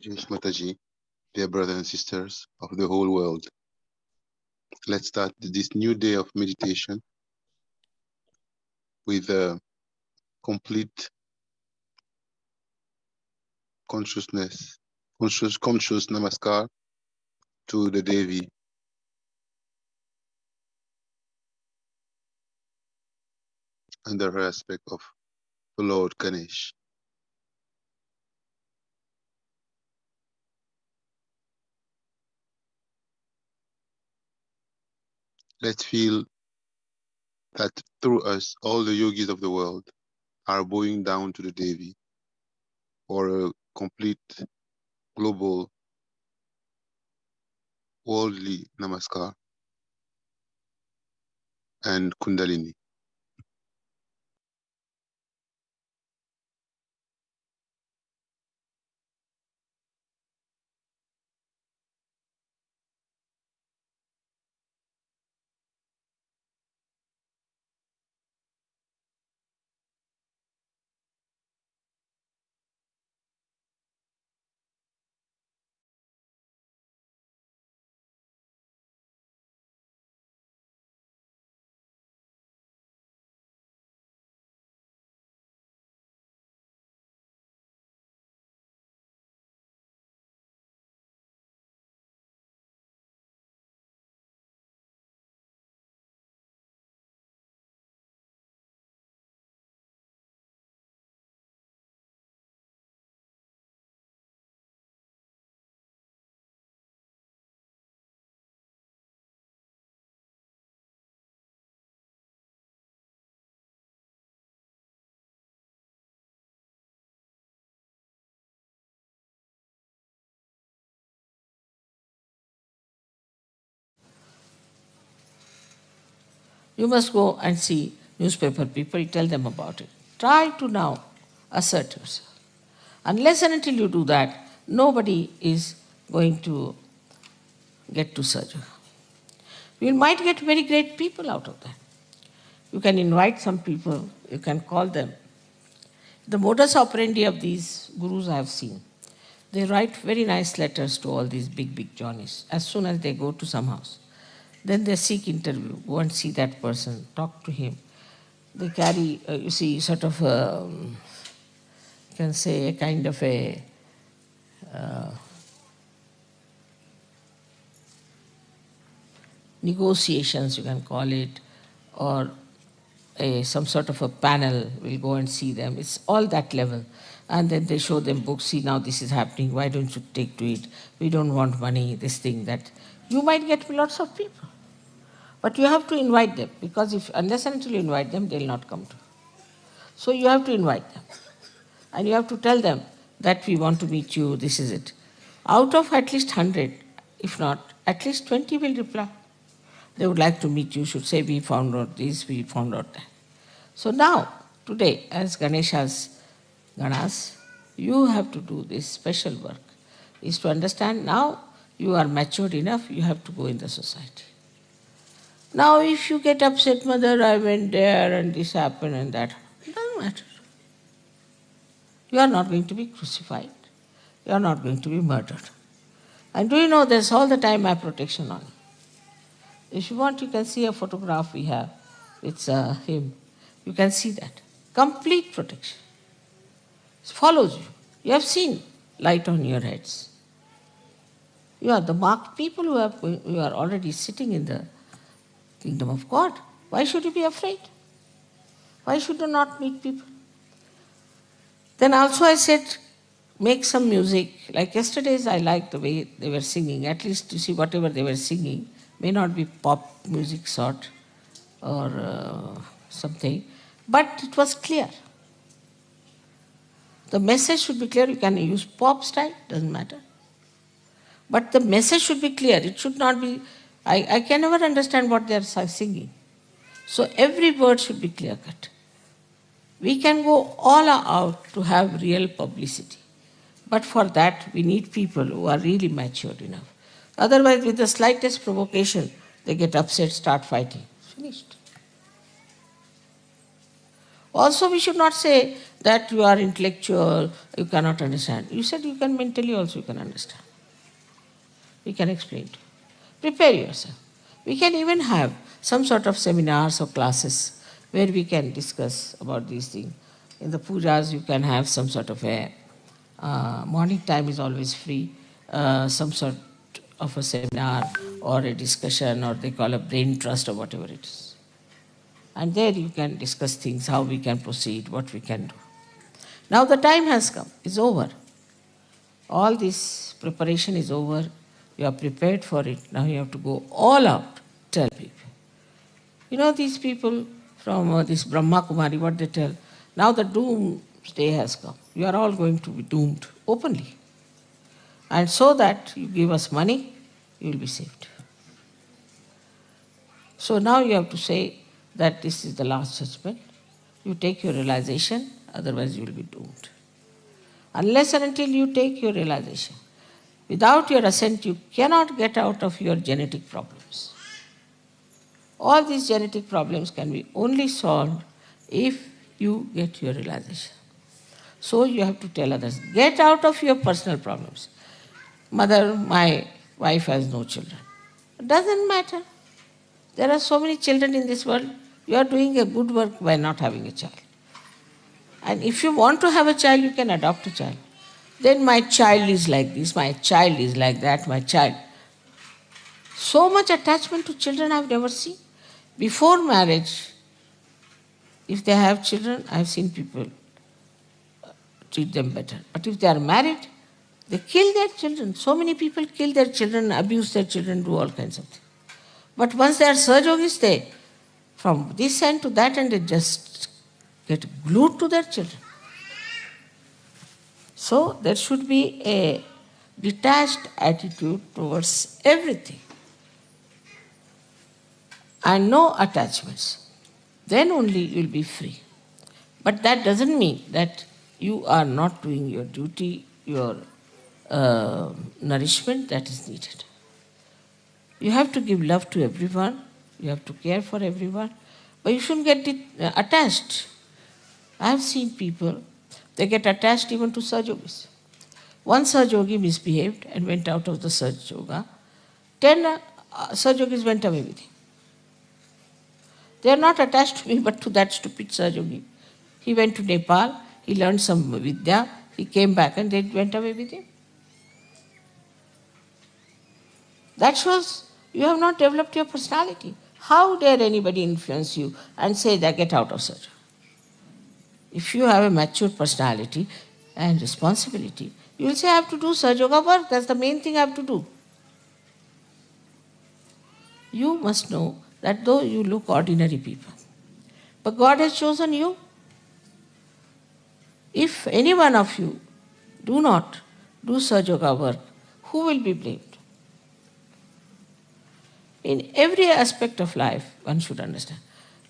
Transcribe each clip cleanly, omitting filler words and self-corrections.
James Mataji, dear brothers and sisters of the whole world. Let's start this new day of meditation with a complete conscious namaskar to the Devi. Under her aspect of the Lord Ganesha. Let's feel that through us, all the yogis of the world are bowing down to the Devi for a complete global worldly namaskar and Kundalini. You must go and see newspaper people, tell them about it. Try to now assert yourself. Unless and until you do that, nobody is going to get to Sahaja. You might get very great people out of that. You can invite some people, you can call them. The modus operandi of these gurus I have seen. They write very nice letters to all these big Johnnies as soon as they go to some house. Then they seek interview, go and see that person, talk to him. They carry, you see, sort of, you can say, a kind of a negotiations, you can call it, or some sort of a panel will go and see them. It's all that level. And then they show them books, see now this is happening, why don't you take to it? We don't want money, this thing, that. You might get lots of people. But you have to invite them, because if unless and until you invite them, they'll not come to you. So you have to invite them. And you have to tell them that we want to meet you, this is it. Out of at least 100, if not, at least 20 will reply. They would like to meet you, should say, we found out this, we found out that. So now, today, as Ganesha's Ganas, you have to do this special work, is to understand now you are matured enough, you have to go in the society. Now if you get upset, mother, I went there and this happened and that, it doesn't matter. You are not going to be crucified. You are not going to be murdered. And do you know there's all the time eye protection on you. If you want, you can see a photograph we have. It's him. You can see that. Complete protection. It follows you. You have seen light on your heads. You are the marked people who are already sitting in the kingdom of God. Why should you be afraid? Why should you not meet people? Then also I said, make some music. Like yesterday's, I liked the way they were singing. At least you see whatever they were singing may not be pop music sort or something, but it was clear. The message should be clear. You can use pop style, doesn't matter. But the message should be clear. It should not be, I can never understand what they are singing. So every word should be clear cut. We can go all out to have real publicity. But for that, we need people who are really matured enough. Otherwise, with the slightest provocation, they get upset, start fighting. Finished. Also, we should not say that you are intellectual, you cannot understand. You said you can mentally also you can understand. We can explain to you. Prepare yourself. We can even have some sort of seminars or classes where we can discuss about these things. In the pujas, you can have some sort of a morning time is always free, some sort of a seminar or a discussion, or they call a brain trust or whatever it is. And there you can discuss things, how we can proceed, what we can do. Now the time has come, it's over. All this preparation is over. You are prepared for it. Now you have to go all out, tell people. You know these people from this Brahma Kumari, what they tell? Now the doomsday has come. You are all going to be doomed openly. And so that you give us money, you will be saved. So now you have to say that this is the last judgment. You take your realization, otherwise you will be doomed. Unless and until you take your realization, without your assent, you cannot get out of your genetic problems. All these genetic problems can be only solved if you get your realization. So you have to tell others, get out of your personal problems. Mother, my wife has no children. It doesn't matter. There are so many children in this world. You are doing a good work by not having a child. And if you want to have a child, you can adopt a child. Then my child is like this, my child is like that, my child. So much attachment to children I have never seen. Before marriage, if they have children, I have seen people treat them better. But if they are married, they kill their children. So many people kill their children, abuse their children, do all kinds of things. But once they are Sahajogis, they, from this end to that end, they just get glued to their children. So there should be a detached attitude towards everything. And no attachments. Then only you will be free. But that doesn't mean that you are not doing your duty, your nourishment that is needed. You have to give love to everyone, you have to care for everyone, but you shouldn't get attached. I have seen people, they get attached even to Sahajogis. One Sahajogi misbehaved and went out of the Sahaja Yoga. 10 Sahajogis went away with him. They are not attached to me, but to that stupid Sahajogi. He went to Nepal, he learned some Vidya, he came back and they went away with him. That shows you have not developed your personality. How dare anybody influence you and say that get out of Sahaja? If you have a mature personality and responsibility, you will say I have to do Sahaja work, that's the main thing I have to do. You must know that though you look ordinary people, but God has chosen you. If any one of you do not do Sahaja work, who will be blamed? In every aspect of life, one should understand.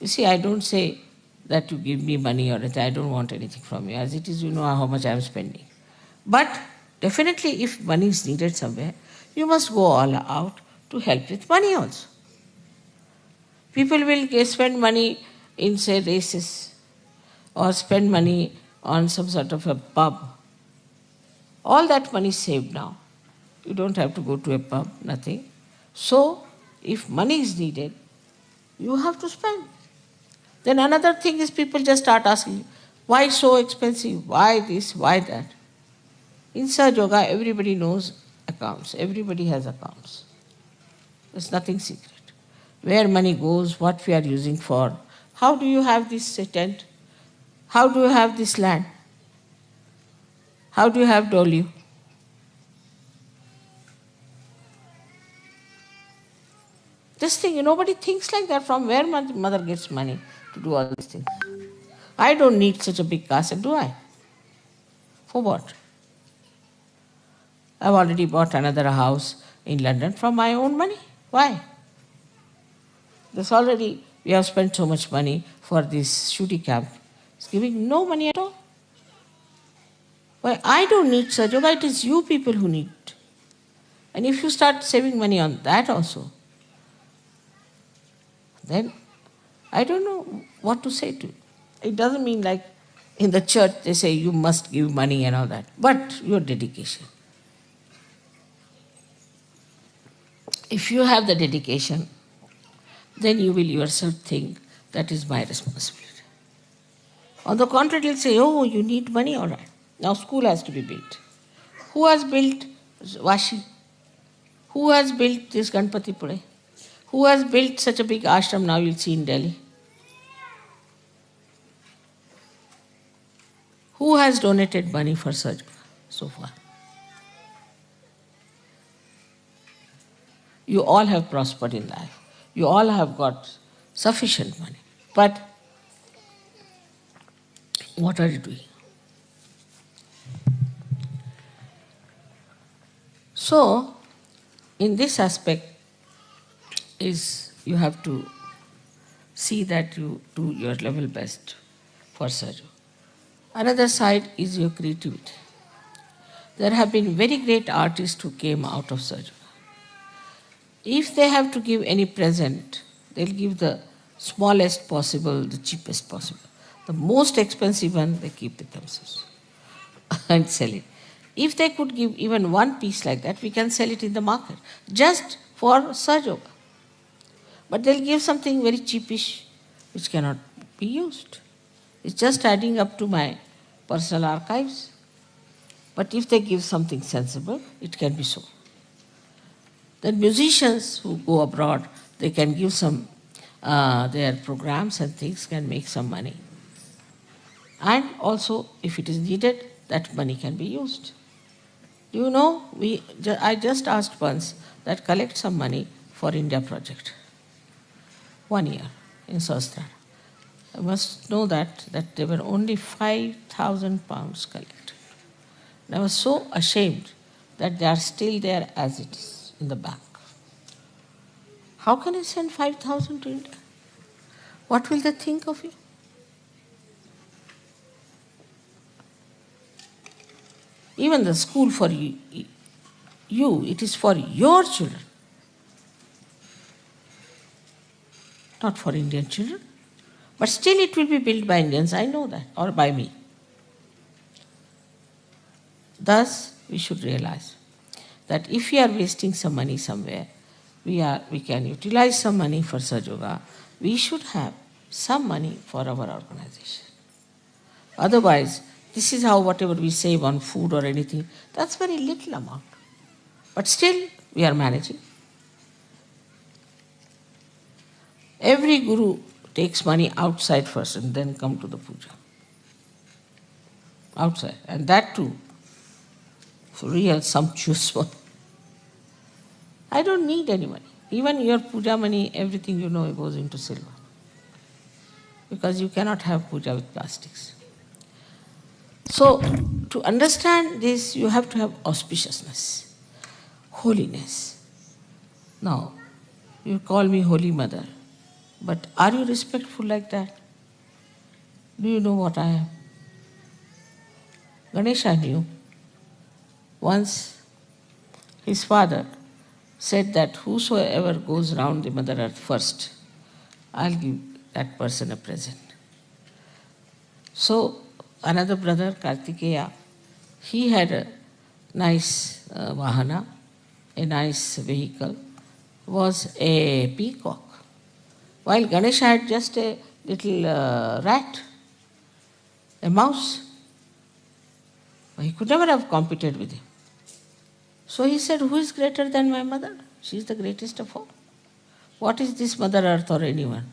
You see, I don't say that you give me money or anything. I don't want anything from you. As it is, you know how much I am spending. But definitely, if money is needed somewhere, you must go all out to help with money also. People will spend money in, say, races or spend money on some sort of a pub. All that money is saved now. You don't have to go to a pub, nothing. So, if money is needed, you have to spend. Then another thing is people just start asking, why so expensive? Why this? Why that? In Sahaja Yoga, everybody knows accounts. Everybody has accounts. There's nothing secret. Where money goes, what we are using for. How do you have this tent? How do you have this land? How do you have Dolio? This thing, nobody thinks like that. From where mother gets money to do all these things? I don't need such a big castle, do I? For what? I've already bought another house in London from my own money. Why? There's already, we have spent so much money for this shooting camp. It's giving no money at all. Why? I don't need Sahaja Yoga, it is you people who need it. And if you start saving money on that also, then I don't know what to say to you. It doesn't mean like in the church they say you must give money and all that, but your dedication. If you have the dedication, then you will yourself think that is my responsibility. On the contrary, you'll say, oh, you need money, all right. Now school has to be built. Who has built Vashi? Who has built this Ganpati Pure? Who has built such a big ashram now you'll see in Delhi? Who has donated money for Sahaja so far? You all have prospered in life. You all have got sufficient money. But what are you doing? So, in this aspect, is you have to see that you do your level best for Sahaja. Another side is your creativity. There have been very great artists who came out of Sahaja. If they have to give any present, they'll give the smallest possible, the cheapest possible. The most expensive one, they keep it themselves and sell it. If they could give even one piece like that, we can sell it in the market, just for Sahaja. But they'll give something very cheapish, which cannot be used. It's just adding up to my personal archives. But if they give something sensible, it can be so. Then musicians who go abroad, they can give some, their programs and things can make some money. And also, if it is needed, that money can be used. Do you know, I just asked once that collect some money for India project. 1 year in Sahasrara. I must know that there were only 5,000 pounds collected. And I was so ashamed that they are still there as it is in the bank. How can I send 5,000 to India? What will they think of you? Even the school for you, it is for your children, not for Indian children. But still it will be built by Indians, I know that, or by me. Thus, we should realize that if we are wasting some money somewhere, we can utilize some money for Sahaja, we should have some money for our organization. Otherwise, this is how whatever we save on food or anything, that's very little amount. But still, we are managing. Every guru takes money outside first and then come to the puja. Outside. And that too, for real sumptuous one. I don't need any money. Even your puja money, everything goes into silver. Because you cannot have puja with plastics. So, to understand this, you have to have auspiciousness, holiness. Now, you call me Holy Mother, but are you respectful like that? Do you know what I am? Ganesha knew. Once, his father said that whosoever goes round the Mother Earth first, I'll give that person a present. So, another brother, Kartikeya, he had a nice vahana, a nice vehicle, was a peacock, while Ganesha had just a little rat, a mouse. He could never have competed with him. So he said, who is greater than my mother? She is the greatest of all. What is this Mother Earth or anyone?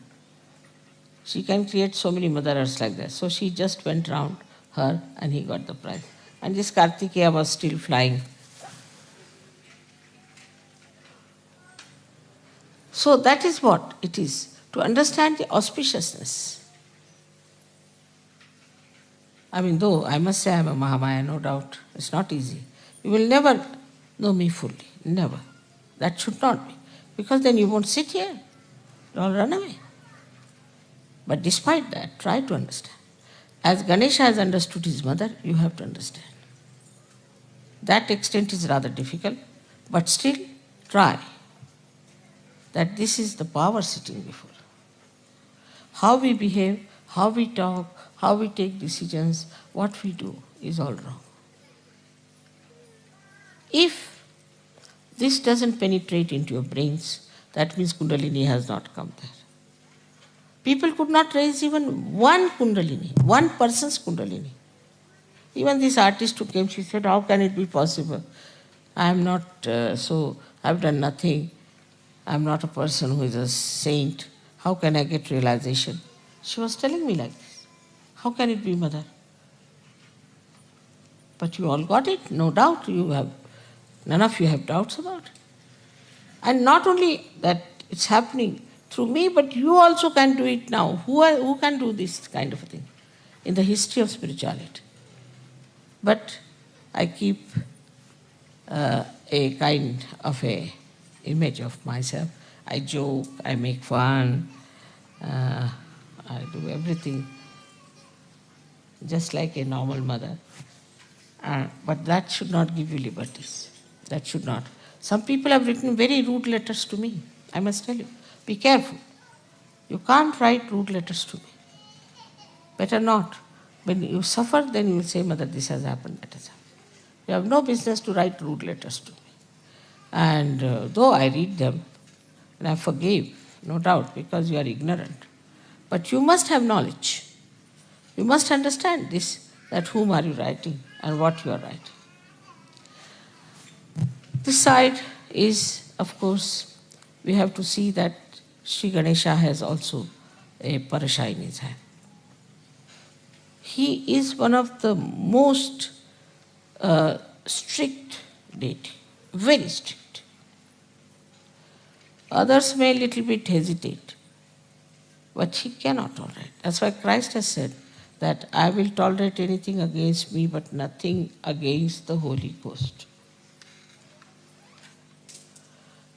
She can create so many Mother Earths like that. So she just went round her and he got the prize. And this Kartikeya was still flying. So that is what it is, to understand the auspiciousness. I mean, though I must say I am a Mahamaya, no doubt, it's not easy. You will never know me fully, never. That should not be, because then you won't sit here, you'll all run away. But despite that, try to understand. As Ganesha has understood his mother, you have to understand. That extent is rather difficult, but still try. That this is the power sitting before. How we behave, how we talk, how we take decisions, what we do is all wrong. If this doesn't penetrate into your brains, that means Kundalini has not come there. People could not raise even one Kundalini, one person's Kundalini. Even this artist who came, she said, how can it be possible? I am not I've done nothing. I'm not a person who is a saint. How can I get realization? She was telling me like this. How can it be, Mother? But you all got it, no doubt. None of you have doubts about it. And not only that it's happening through me, but you also can do it now. Who can do this kind of a thing in the history of spirituality? But I keep a kind of a image of myself. I joke, I make fun, I do everything just like a normal mother. But that should not give you liberties. That should not. Some people have written very rude letters to me. I must tell you, be careful. You can't write rude letters to me. Better not. When you suffer, then you will say, Mother, this has happened, that has happened. You have no business to write rude letters to me. And though I read them, and I forgive, no doubt, because you are ignorant. But you must have knowledge. You must understand this, that whom are you writing and what you are writing. This side is, of course, we have to see that Sri Ganesha has also a parasha in his hand. He is one of the most strict deity, very strict. Others may a little bit hesitate, but he cannot tolerate. That's why Christ has said that I will tolerate anything against me, but nothing against the Holy Ghost.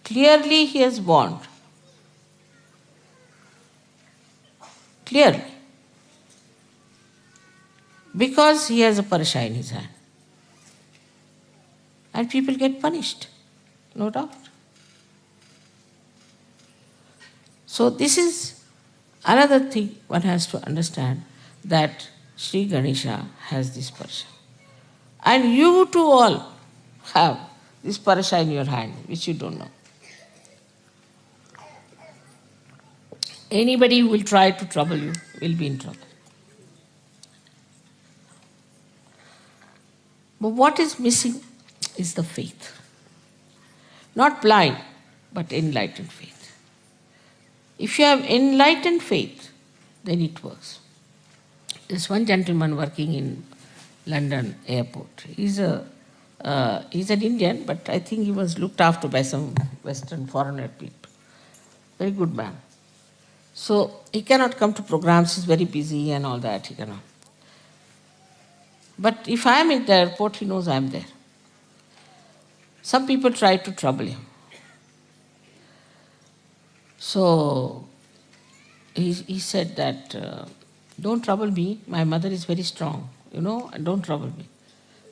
Clearly he has warned. Clearly. Because he has a parasha in his hand. And people get punished, no doubt. So this is another thing one has to understand, that Sri Ganesha has this parasha. And you too all have this parasha in your hand, which you don't know. Anybody who will try to trouble you will be in trouble. But what is missing is the faith. Not blind, but enlightened faith. If you have enlightened faith, then it works. There's one gentleman working in London airport. He's an Indian, but I think he was looked after by some Western foreigner people. Very good man. So he cannot come to programs, he's very busy and all that, he cannot. But if I am in the airport, he knows I am there. Some people try to trouble him. So he said that, don't trouble me, my mother is very strong, and don't trouble me.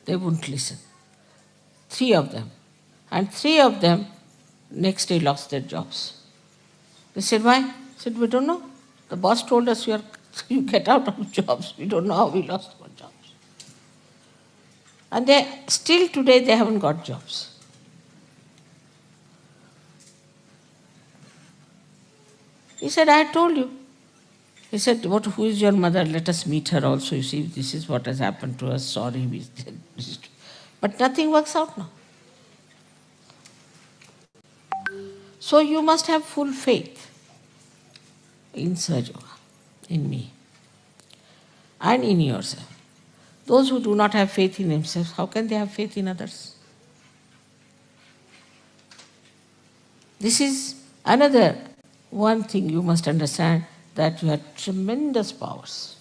They wouldn't listen. 3 of them. And 3 of them next day lost their jobs. They said, why? I said, we don't know. The boss told us you get out of jobs. We don't know how we lost our jobs. And still today they haven't got jobs. He said, I told you. He said, who is your mother? Let us meet her also. You see, this is what has happened to us. Sorry. But nothing works out now. So you must have full faith in Sahaja, in me, and in yourself. Those who do not have faith in themselves, how can they have faith in others? This is another one thing you must understand, that you have tremendous powers.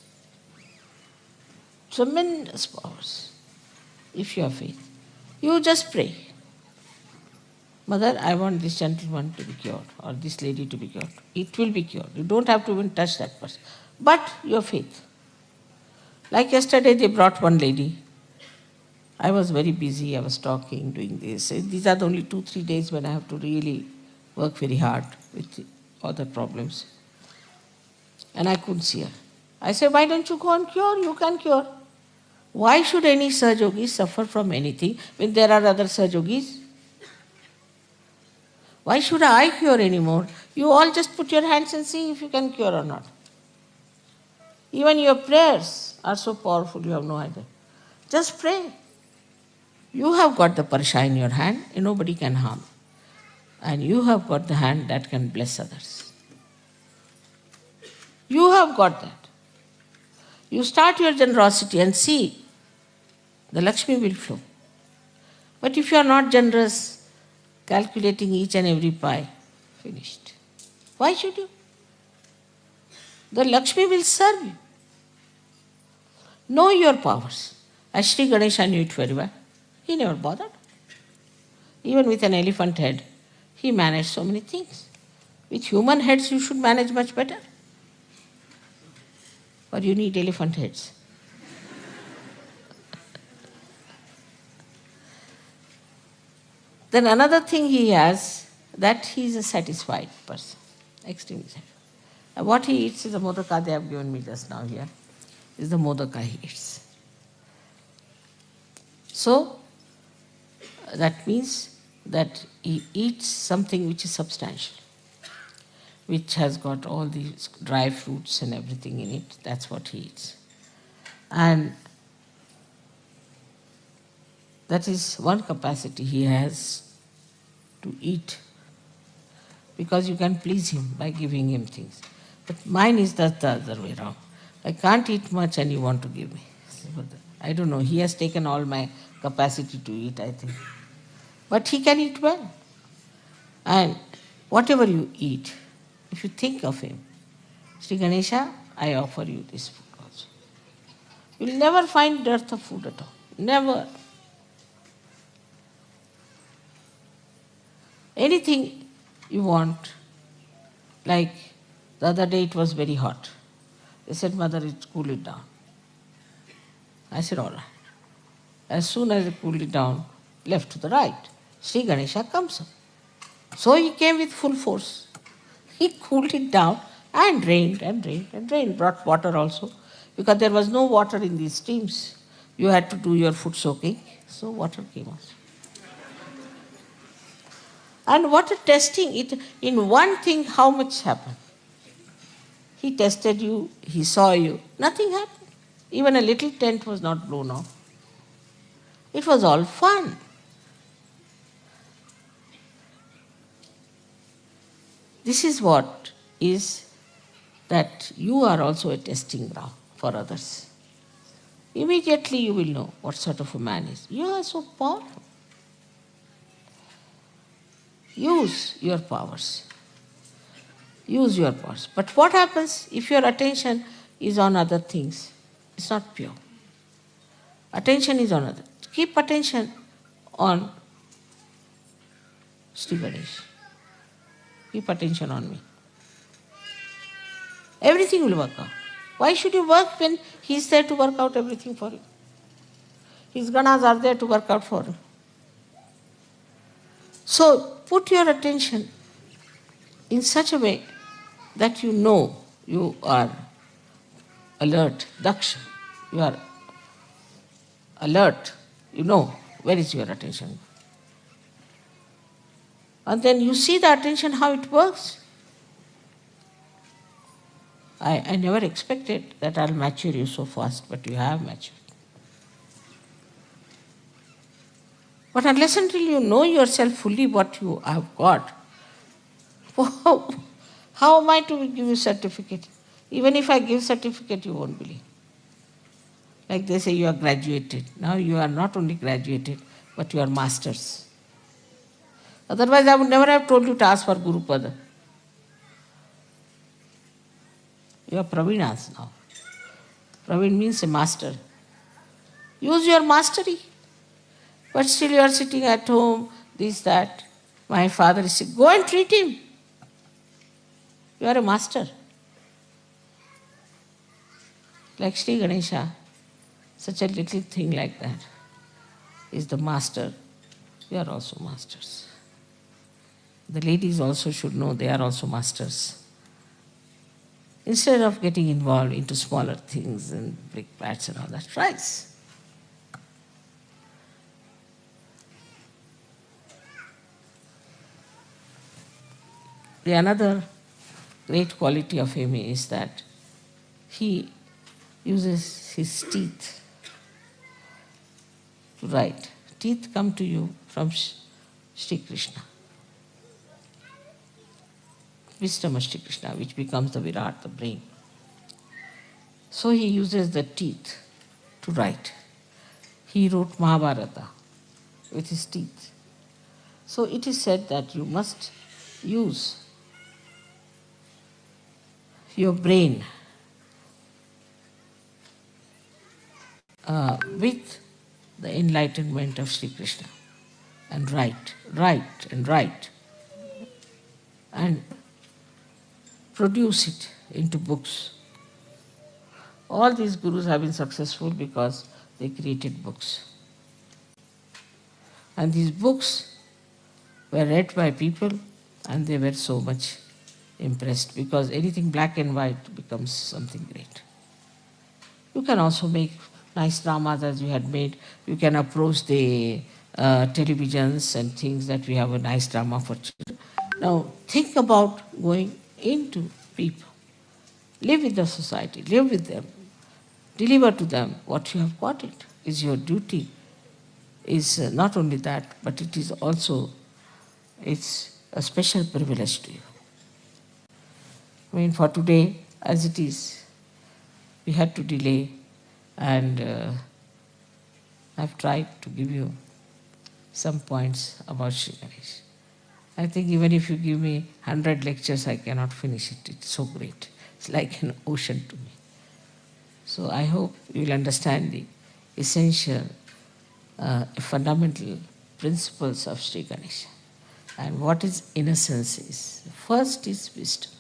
Tremendous powers. If you have faith. You just pray. Mother, I want this gentleman to be cured, or this lady to be cured. It will be cured. You don't have to even touch that person. But your faith. Like yesterday, they brought one lady. I was very busy. I was talking, doing this. These are the only 2-3 days when I have to really work very hard with other problems. And I couldn't see her. I said, why don't you go and cure? You can cure. Why should any Sahaja suffer from anything when there are other Sahajogis? Why should I cure anymore? You all just put your hands and see if you can cure or not. Even your prayers are so powerful, you have no idea. Just pray. You have got the parsha in your hand, and nobody can harm. And you have got the hand that can bless others. You have got that. You start your generosity and see, the Lakshmi will flow. But if you are not generous, calculating each and every pie, finished. Why should you? The Lakshmi will serve you. Know your powers. As Sri Ganesha knew it very well. He never bothered. Even with an elephant head, he managed so many things. With human heads, you should manage much better. But you need elephant heads. Then another thing he has, that he is a satisfied person. Extremely satisfied. And what he eats is the modaka they have given me just now here. Is the modaka he eats. So, that means that he eats something which is substantial, which has got all these dry fruits and everything in it. That's what he eats. And that is one capacity he has to eat, because you can please him by giving him things. But mine is the other way around. I can't eat much and you want to give me. I don't know, he has taken all my capacity to eat, I think. But he can eat well. And whatever you eat, if you think of him, Sri Ganesha, I offer you this food also. You will never find dearth of food at all. Never. Anything you want, like the other day it was very hot. They said, Mother, cool it down. I said, all right. As soon as I cooled it down, left to the right, Sri Ganesha comes up. So he came with full force. He cooled it down and drained and drained and drained. Brought water also, because there was no water in these streams. You had to do your foot soaking, so water came out. And water testing, it in one thing, how much happened? He tested you, he saw you, nothing happened. Even a little tent was not blown off. It was all fun. This is what is that you are also a testing ground for others. Immediately you will know what sort of a man is. You are so powerful. Use your powers. Use your powers. But what happens if your attention is on other things? It's not pure. Attention is on other. Keep attention on Sri Ganesh. Keep attention on me. Everything will work out. Why should you work when he's there to work out everything for you? His ganas are there to work out for you. So put your attention in such a way that you know you are alert, daksha. You are alert. You know where is your attention. And then you see the attention, how it works. I never expected that I'll mature you so fast, but you have matured. But unless until you know yourself fully what you have got, how am I to give you certificate? Even if I give certificate, you won't believe. Like they say, you are graduated. Now you are not only graduated, but you are masters. Otherwise, I would never have told you to ask for Guru Pada. You are Pravinas now. Praveen means a master. Use your mastery. But still you are sitting at home, this, that. My father is sick. Go and treat him. You are a master. Like Sri Ganesha, such a little thing like that is the master. You are also masters. The ladies also should know they are also masters. Instead of getting involved into smaller things and brick bats and all that, rise. The another great quality of him is that he uses his teeth to write. Teeth come to you from Sri Krishna. Wisdom of Sri Krishna, which becomes the Virat, the brain. So he uses the teeth to write. He wrote Mahabharata with his teeth. So it is said that you must use your brain with the enlightenment of Sri Krishna and write, and produce it into books. All these gurus have been successful because they created books. And these books were read by people and they were so much impressed because anything black and white becomes something great. You can also make nice dramas as we had made. You can approach the televisions and things that we have a nice drama for children. Now think about going into people. Live with the society, live with them, deliver to them what you have got. It is your duty. Is not only that, but it is also, it's a special privilege to you. I mean, for today, as it is, we had to delay, and I've tried to give you some points about Sri Ganesh. I think even if you give me 100 lectures, I cannot finish it. It's so great. It's like an ocean to me. So I hope you will understand the essential, fundamental principles of Sri Ganesha. And what is innocence is. First is wisdom.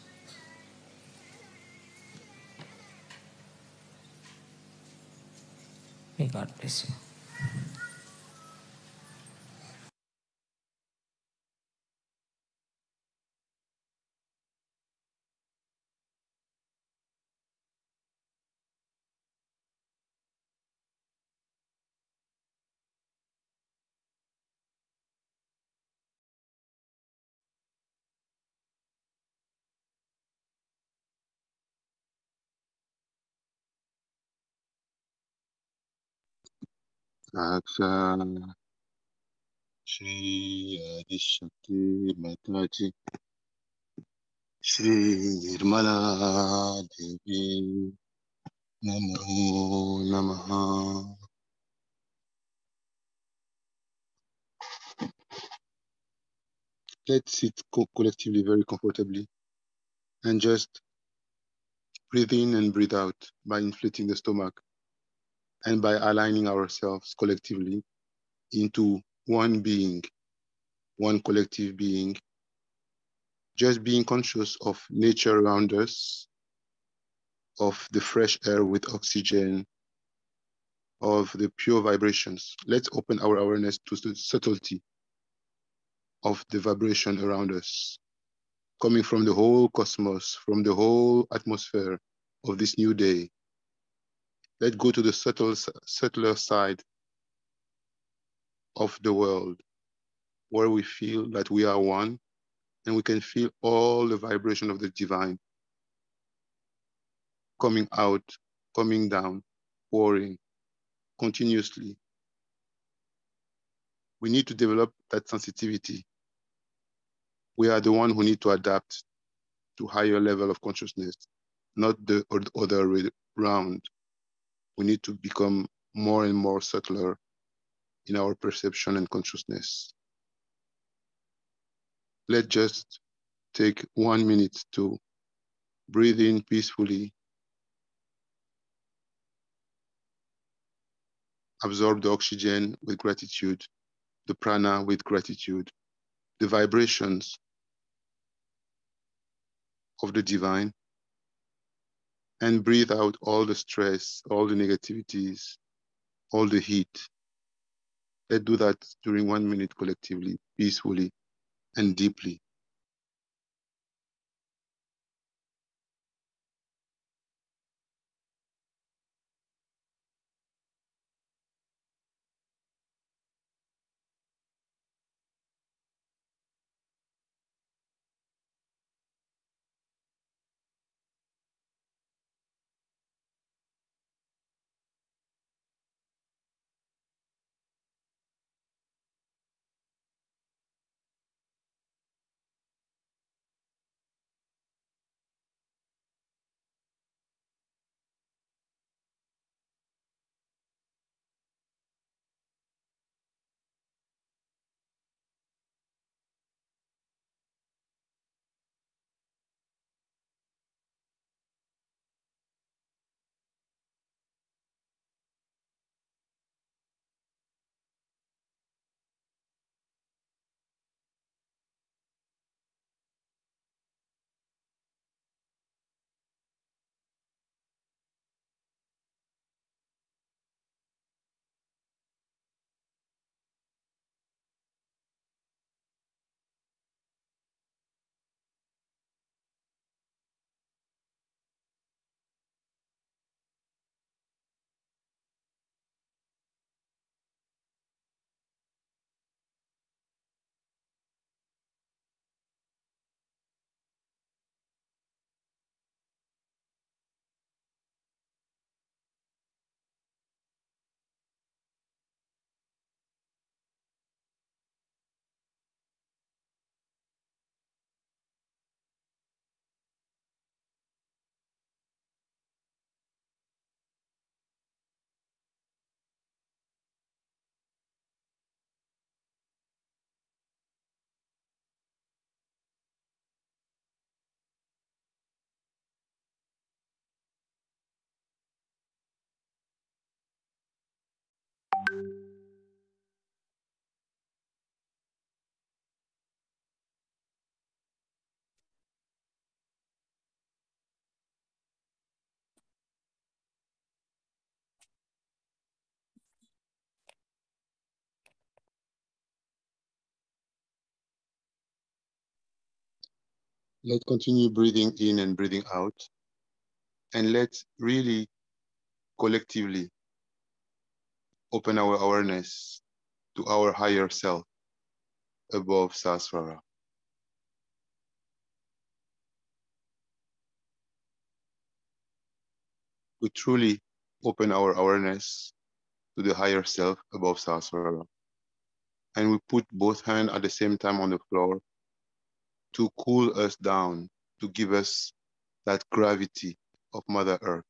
May God bless you. Aksha Shri Adishakti Mataji Shri Nirmala Devi Namo Namaha. Let's sit collectively very comfortably and just breathe in and breathe out by inflating the stomach and by aligning ourselves collectively into one being, one collective being, just being conscious of nature around us, of the fresh air with oxygen, of the pure vibrations. Let's open our awareness to the subtlety of the vibration around us, coming from the whole cosmos, from the whole atmosphere of this new day. Let's go to the subtler side of the world, where we feel that we are one and we can feel all the vibration of the divine coming out, coming down, pouring continuously. We need to develop that sensitivity. We are the one who need to adapt to higher level of consciousness, not the other way around. We need to become more and more subtler in our perception and consciousness. Let's just take 1 minute to breathe in peacefully, absorb the oxygen with gratitude, the prana with gratitude, the vibrations of the divine, and breathe out all the stress, all the negativities, all the heat. Let's do that during 1 minute collectively, peacefully, and deeply. Let's continue breathing in and breathing out. And let's really collectively open our awareness to our higher self above Sasvara. We truly open our awareness to the higher self above Sahasrara. And we put both hands at the same time on the floor to cool us down, to give us that gravity of Mother Earth,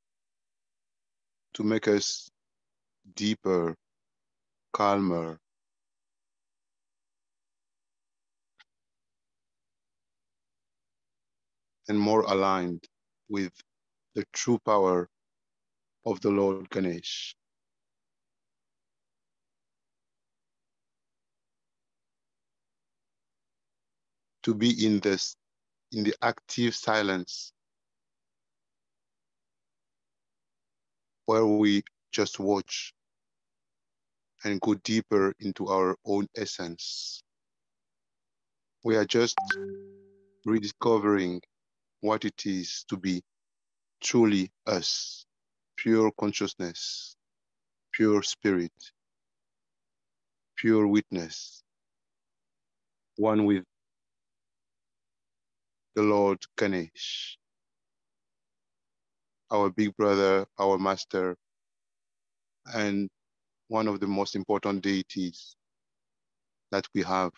to make us deeper, calmer, and more aligned with the true power of the Lord Ganesh. To be in this, in the active silence where we just watch and go deeper into our own essence. We are just rediscovering what it is to be truly us, pure consciousness, pure spirit, pure witness, one with the Lord Ganesh, our big brother, our master, and one of the most important deities that we have.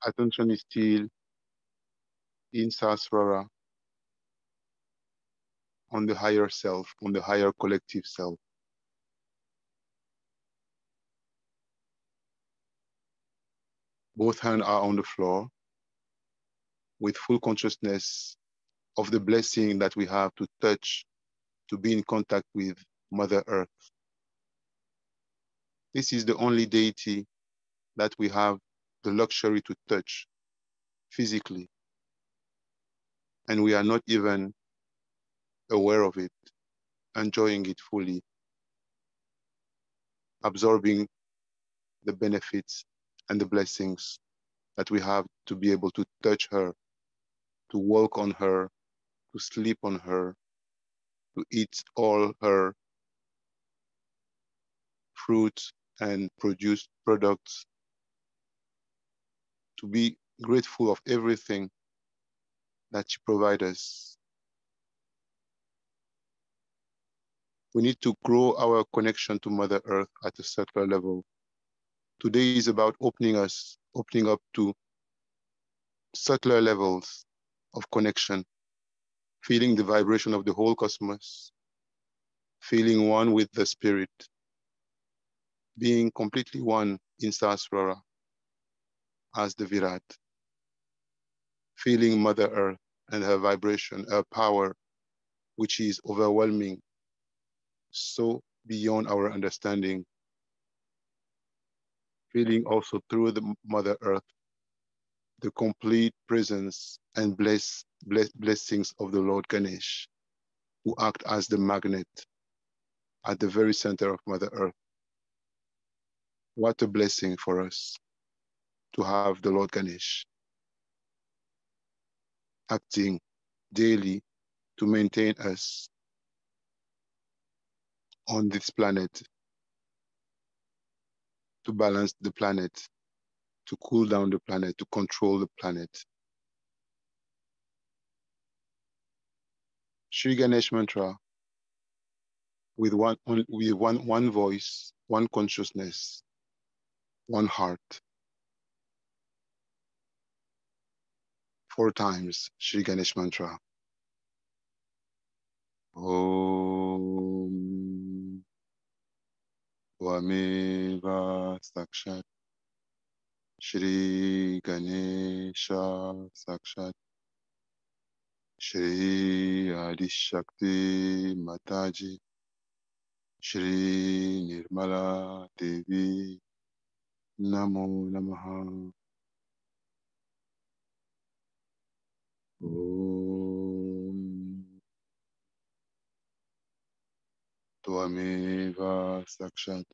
Attention is still in Sahasrara, on the higher self, on the higher collective self. Both hands are on the floor with full consciousness of the blessing that we have to touch, to be in contact with Mother Earth. This is the only deity that we have the luxury to touch physically, and we are not even aware of it, enjoying it fully, absorbing the benefits and the blessings that we have to be able to touch her, to walk on her, to sleep on her, to eat all her fruits and produce products, to be grateful of everything that she provides us. We need to grow our connection to Mother Earth at a subtler level. Today is about opening up to subtler levels of connection, feeling the vibration of the whole cosmos, feeling one with the spirit, being completely one in Sahasrara as the Virat, feeling Mother Earth and her vibration, her power, which is overwhelming, so beyond our understanding, feeling also through the Mother Earth the complete presence and blessings of the Lord Ganesh, who act as the magnet at the very center of Mother Earth. What a blessing for us to have the Lord Ganesh acting daily to maintain us on this planet, to balance the planet, to cool down the planet, to control the planet. Shri Ganesh mantra with one voice, one consciousness, one heart. 4 times Shri Ganesh mantra. Om Tvameva Sakshat Shri Ganesha Sakshat Shri Adishakti Mataji Shri Nirmala Devi Namo Namaha. Om Tvameva Sakshat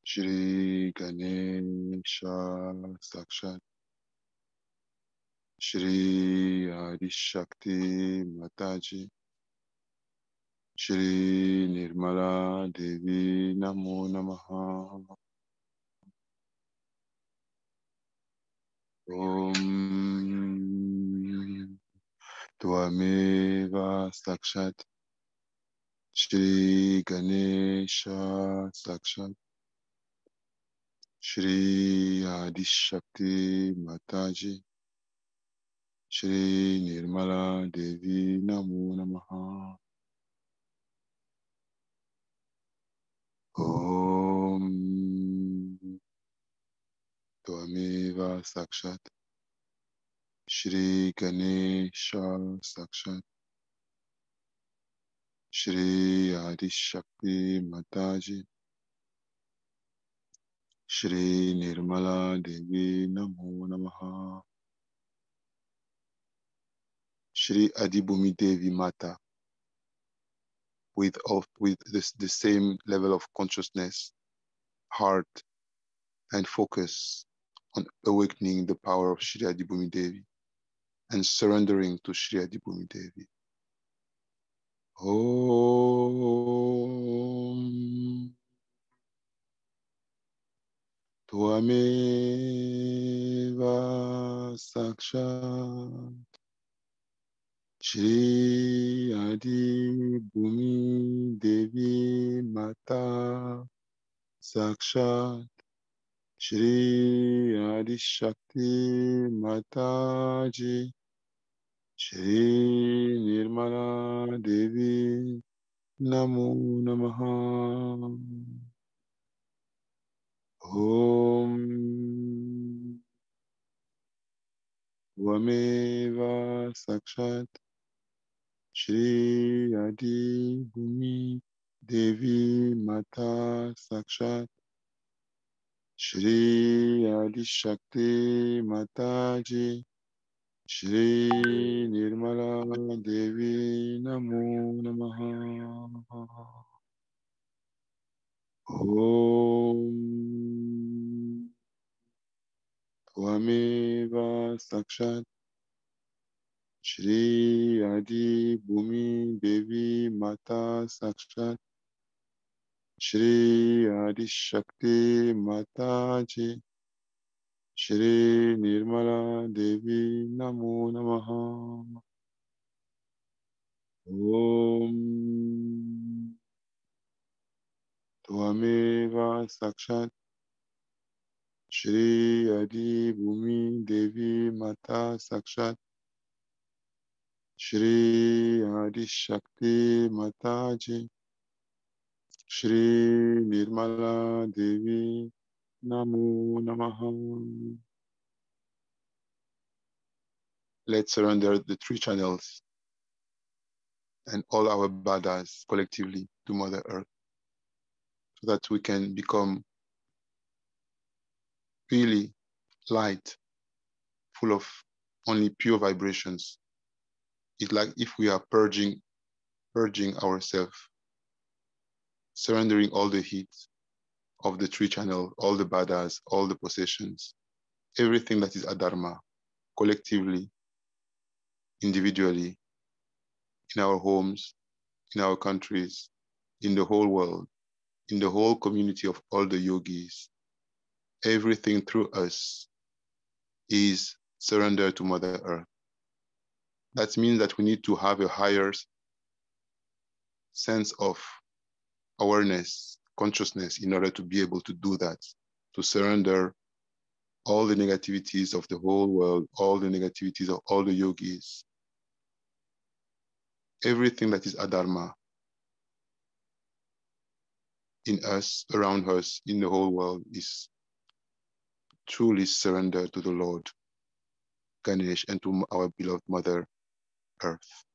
Shri Ganesha Sakshat Shri Adishakti Mataji Shri Nirmala Devi Namo Namaha. Om Tvameva Sakshat Shri Ganesha Sakshat Shri Adishakti Mataji Shri Nirmala Devi Namo Namaha. Om Tvameva Sakshat Shri Ganesha Sakshat Shri Adishakti Mataji Shri Nirmala Devi Namo Namaha. Shri Adibhumi Devi Mata, with the same level of consciousness, heart, and focus on awakening the power of Shri Adibhumi Devi and surrendering to Shri Adibhumi Devi. Om Tvameva Sakshat Shri Adibhumi Devi Mata Sakshat Shri Adishakti Mataji Shri Nirmala Devi Namo Namaha. Om Tvameva Sakshat Shri Adibhumi Devi Mata Sakshat Shri Adishakti Mataji Shri Nirmala Devi Namo Namaha. Om Tvameva Sakshat Shri Adibhumi Devi Mata Sakshat Shri Adishakti Mataji Shri Nirmala Devi Namo Namaha. Om Tvameva Sakshat Shri Adibhumi Devi Mata Sakshat Shri Adishakti Mataji Shri Nirmala Devi Namo Namaha. Let's surrender the three channels and all our badas collectively to Mother Earth so that we can become really light, full of only pure vibrations. It's like if we are purging ourselves, surrendering all the heat of the three channel, all the badas, all the possessions, everything that is adharma, collectively, individually, in our homes, in our countries, in the whole world, in the whole community of all the yogis. Everything through us is surrendered to Mother Earth. That means that we need to have a higher sense of awareness, consciousness in order to be able to do that, to surrender all the negativities of the whole world, all the negativities of all the yogis, everything that is adharma in us, around us, in the whole world is truly surrendered to the Lord Ganesh and to our beloved Mother Earth.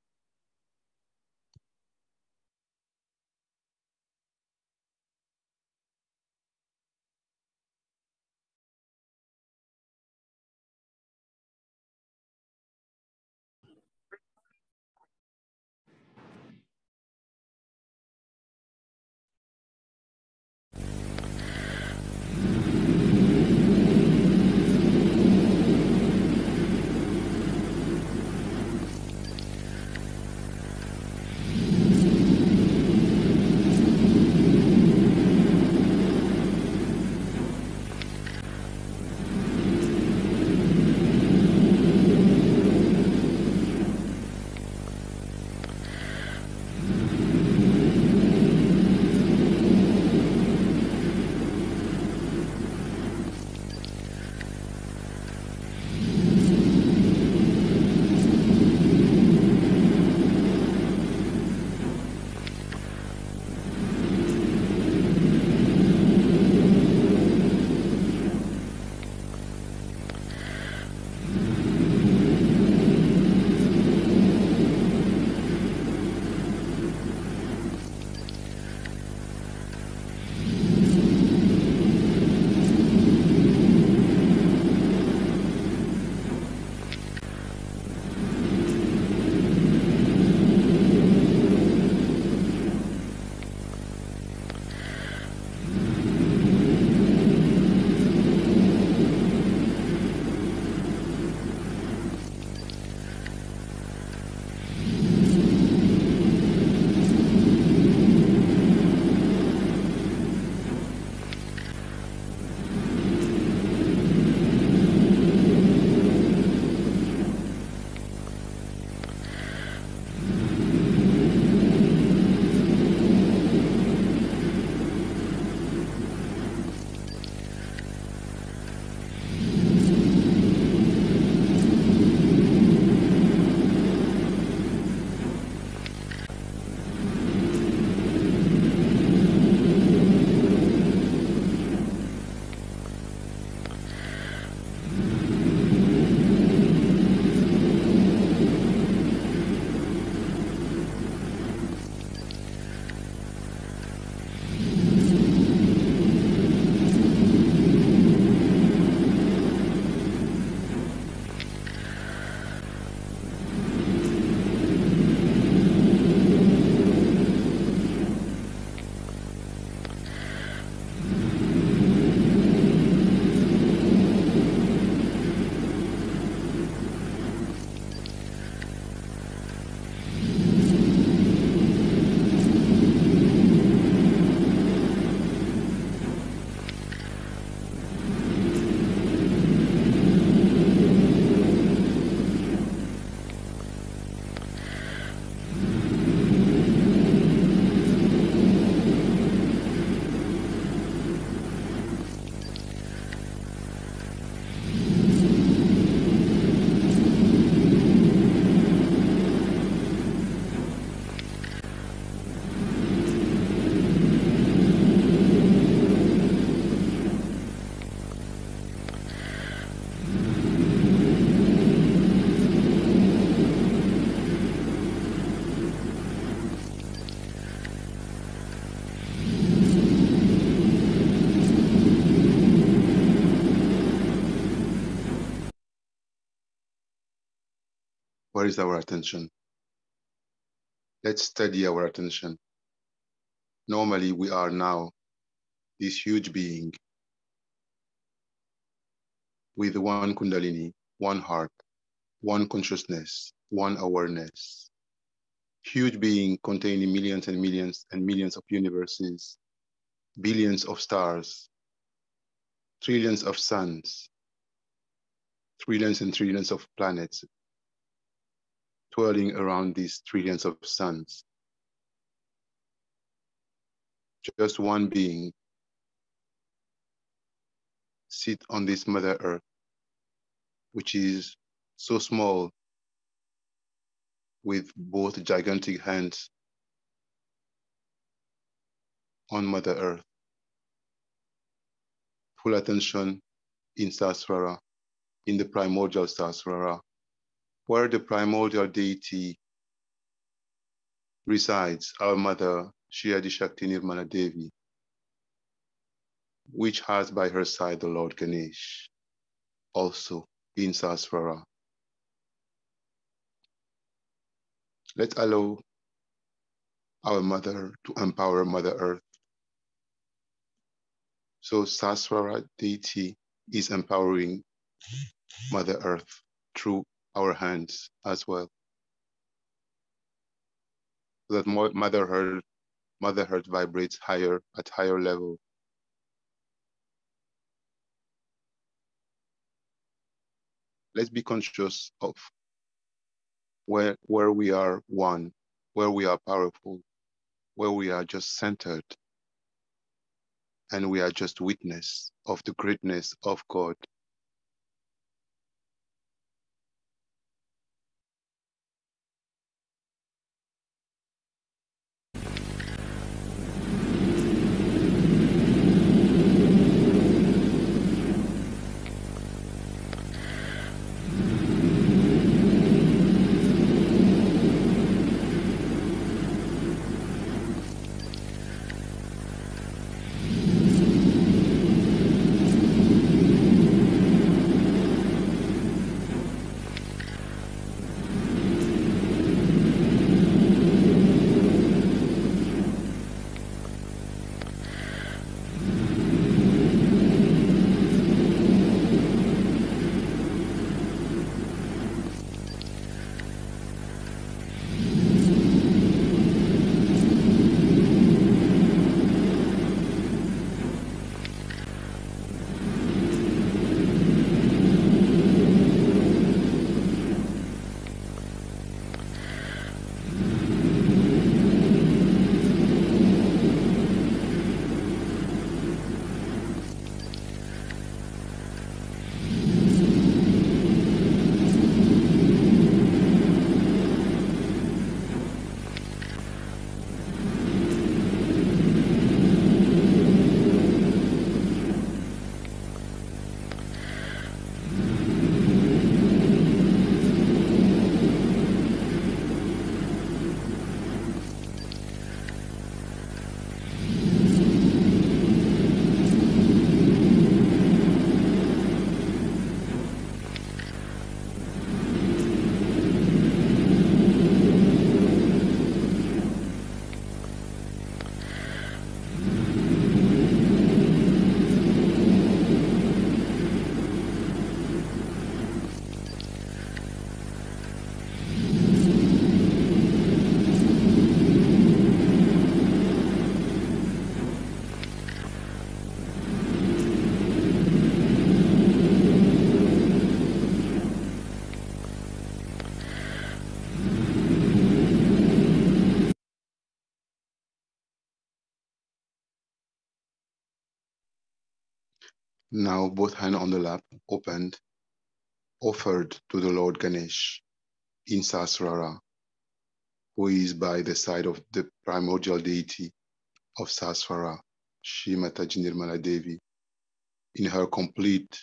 Where is our attention? Let's study our attention. Normally, we are now this huge being with one Kundalini, one heart, one consciousness, one awareness. Huge being containing millions and millions and millions of universes, billions of stars, trillions of suns, trillions and trillions of planets twirling around these trillions of suns. Just one being sit on this Mother Earth, which is so small with both gigantic hands on Mother Earth. Full attention in Sahasrara, in the primordial Sahasrara, where the primordial deity resides, our mother, Shri Adi Shakti Nirmala Devi, which has by her side the Lord Ganesh, also in Sahasrara. Let's allow our mother to empower Mother Earth. So Sahasrara deity is empowering Mother Earth through our hands as well. So that Mother Earth vibrates higher at higher level. Let's be conscious of where we are one, where we are powerful, where we are just centered, and we are just witness of the greatness of God. Now both hands on the lap, opened, offered to the Lord Ganesh in Sahasrara, who is by the side of the primordial deity of Sahasrara, Shri Mataji Nirmala Devi, in her complete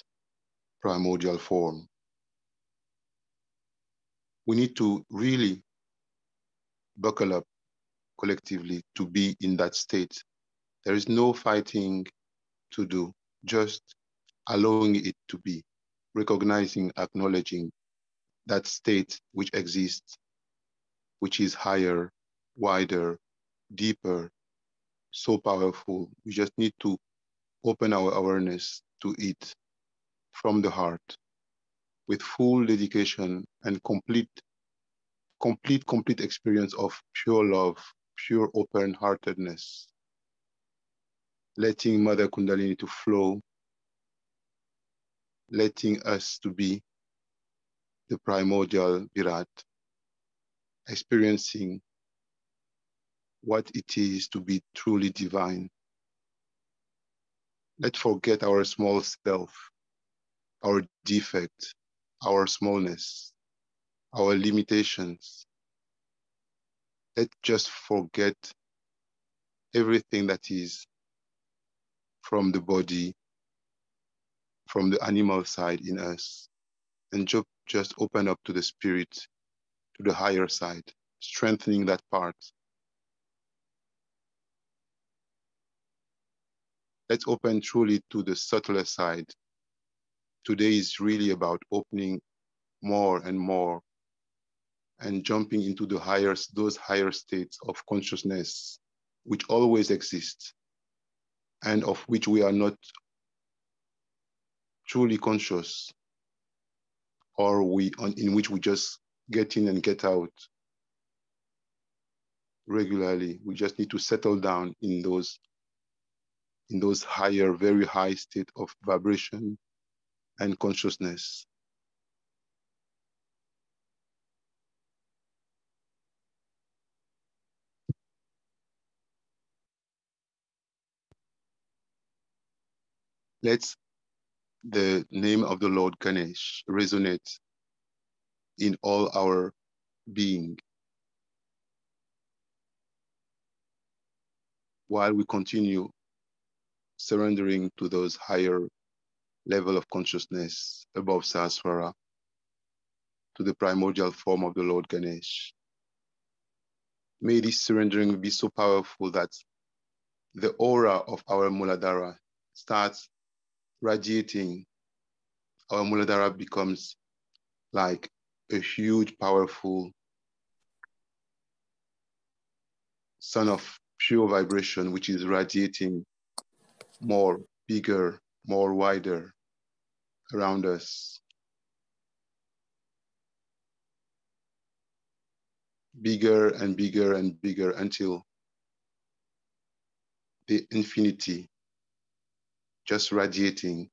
primordial form. We need to really buckle up collectively to be in that state. There is no fighting to do, just allowing it to be, recognizing, acknowledging that state which exists, which is higher, wider, deeper, so powerful. We just need to open our awareness to it from the heart with full dedication and complete experience of pure love, pure open-heartedness, letting Mother Kundalini to flow, letting us to be the primordial Virat, experiencing what it is to be truly divine. Let's forget our small self, our defect, our smallness, our limitations. Let's just forget everything that is from the body, from the animal side in us, and just open up to the spirit, to the higher side, strengthening that part. Let's open truly to the subtler side. Today is really about opening more and more and jumping into those higher states of consciousness, which always exist and of which we are not truly conscious, or in which we just get in and get out regularly. We just need to settle down in those higher, very high state of vibration and consciousness. Let's the name of the Lord Ganesh resonate in all our being while we continue surrendering to those higher level of consciousness above Sahasrara, to the primordial form of the Lord Ganesh. May this surrendering be so powerful that the aura of our Muladhara starts radiating. Our Muladhara becomes like a huge, powerful sun of pure vibration, which is radiating more, bigger, more wider around us. Bigger and bigger and bigger until the infinity, just radiating.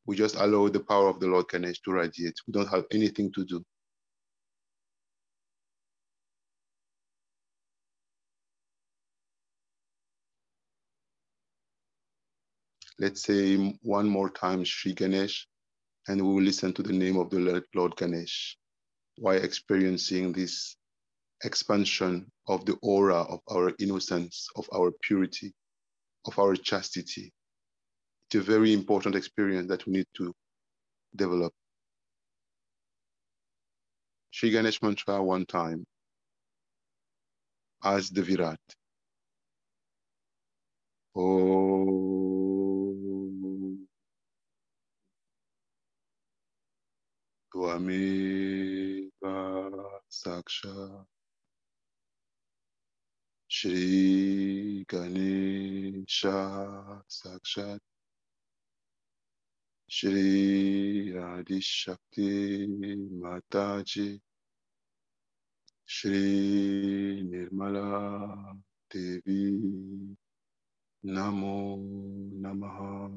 We just allow the power of the Lord Ganesh to radiate. We don't have anything to do. Let's say one more time Shri Ganesh, and we will listen to the name of the Lord Ganesh while experiencing this expansion of the aura of our innocence, of our purity, of our chastity. It's a very important experience that we need to develop. Shri Ganesh mantra one time as the Virat. Om Tvameva Saksha Shri Ganesha Sakshat Shri Adi Shakti Mataji Shri Nirmala Devi Namo Namaha.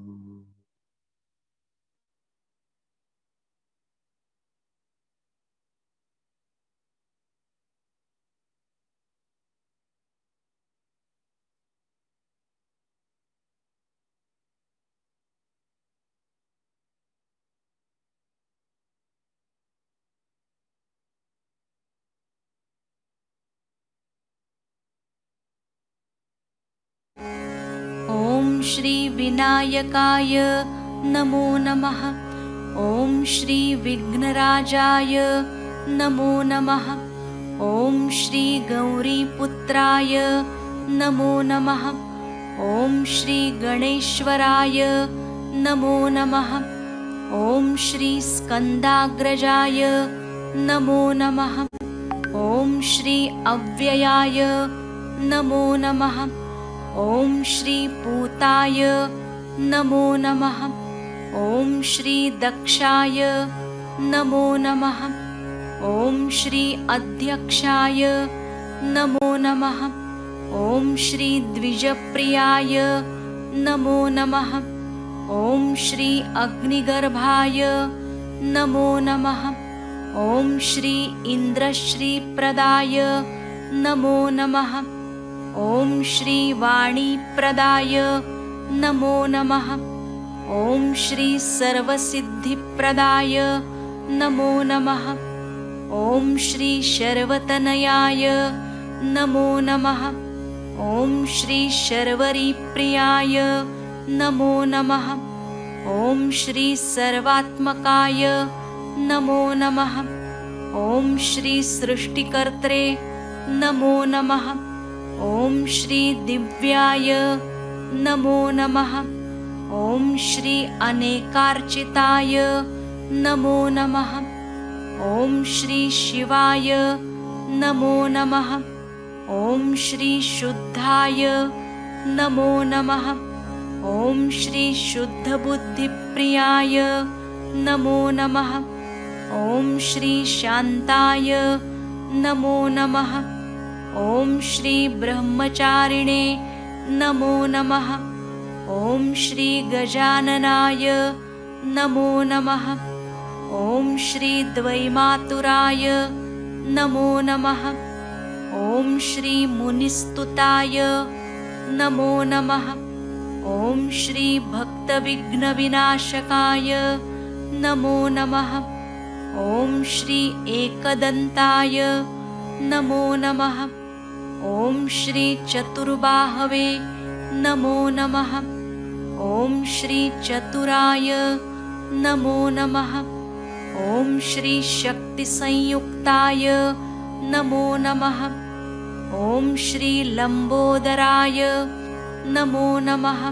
ॐ श्री विनायकाय नमो नमः। ॐ श्री विघ्नराजाय नमो नमः। ॐ श्री गौरीपुत्राय नमो नमः। ॐ श्री गणेश्वराय नमो नमः। ॐ श्री स्कन्दाग्रजाय नमो नमः। ॐ श्री अव्ययाय नमो नमः। ॐ श्री पूताय नमो नमः। ॐ श्री दक्षाय नमो नमः। ॐ श्री अध्यक्षाय नमो नमः। ॐ श्री द्विजप्रियाय नमो नमः। ॐ श्री अग्निगर्भाय नमो नमः। ॐ श्री इन्द्रश्रीप्रदाय नमो नमः। ॐ श्री वाणीप्रदाय नमो नमः। ॐ श्री सर्वसिद्धिप्रदाय नमो नमः। ॐ श्री शर्वतनयाय नमो नमः। ॐ श्री शर्वरीप्रियाय नमो नमः। ॐ श्री सर्वात्मकाय नमो नमः। ॐ श्री सृष्टिकर्त्रे नमो नमः। ॐ श्री दिव्याय नमो नमः। ॐ श्री अनेकार्चिताय नमो नमः। ॐ श्री शिवाय नमो नमः। ॐ श्री शुद्धाय नमो नमः। ॐ श्री शुद्धबुद्धिप्रियाय नमो नमः। ॐ श्री शान्ताय नमो नमः। ॐ श्री ब्रह्मचारिणे नमो नमः। ॐ श्री गजाननाय नमो नमः। ॐ श्री द्वैमातुराय नमो नमः। ॐ श्री मुनिस्तुताय नमो नमः। ॐ श्री भक्तविघ्नविनाशकाय नमो नमः। ॐ श्री एकदन्ताय नमो नमः। ॐ श्री चतुर्बाहवे नमो नमः। ॐ श्री चतुराय नमो नमः। ॐ श्री शक्तिसंयुक्ताय नमो नमः। ॐ श्री लम्बोदराय नमो नमः।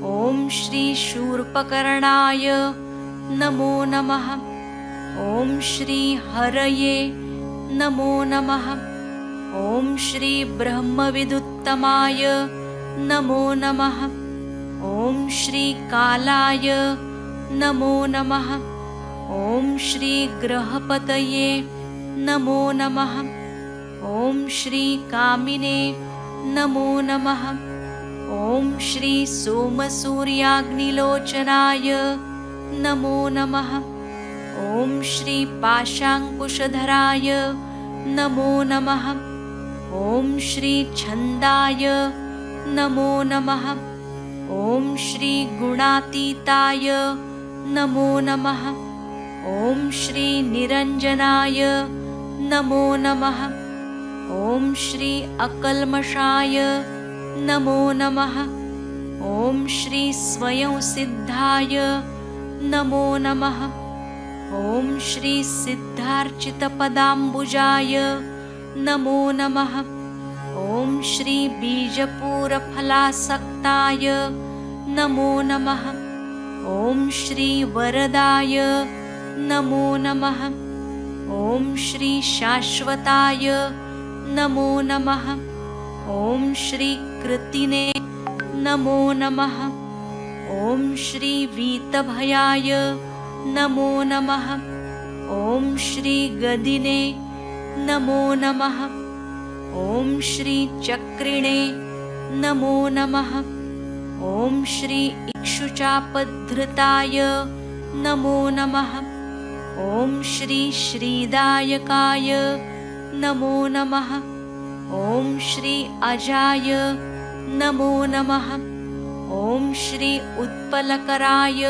ॐ श्री शूर्पकर्णाय नमो नमः। ॐ श्री हरये नमो नमः। ॐ श्री ब्रह्मविदुत्तमाय नमो नमः। ॐ श्री कालाय नमो नमः। ॐ श्री ग्रहपतये नमो नमः। ॐ श्री कामिने नमो नमः। ॐ श्री सोमसूर्याग्निलोचनाय नमो नमः। ॐ श्री पाशाङ्कुशधराय नमो नमः। ॐ श्री छन्दाय नमो नमः। ॐ श्री गुणातीताय नमो नमः। ॐ श्री निरञ्जनाय नमो नमः। ॐ श्री अकल्मषाय नमो नमः। ॐ श्री स्वयंसिद्धाय नमो नमः। ॐ श्री सिद्धार्चितपदाम्बुजाय नमो नमः। ॐ श्री बीजपूरफलासक्ताय नमो नमः। ॐ श्री वरदाय नमो नमः। ॐ श्री शाश्वताय नमो नमः। ॐ श्री कृतिने नमो नमः। ॐ श्री वीतभयाय नमो नमः। ॐ श्री गदिने नमो नमः। ॐ श्री चक्रिणे नमो नमः। ॐ श्री इक्षुचापधृताय नमो नमः। ॐ श्री श्रीदायकाय नमो नमः। ॐ श्री अजाय नमो नमः। ॐ श्री उत्पलकराय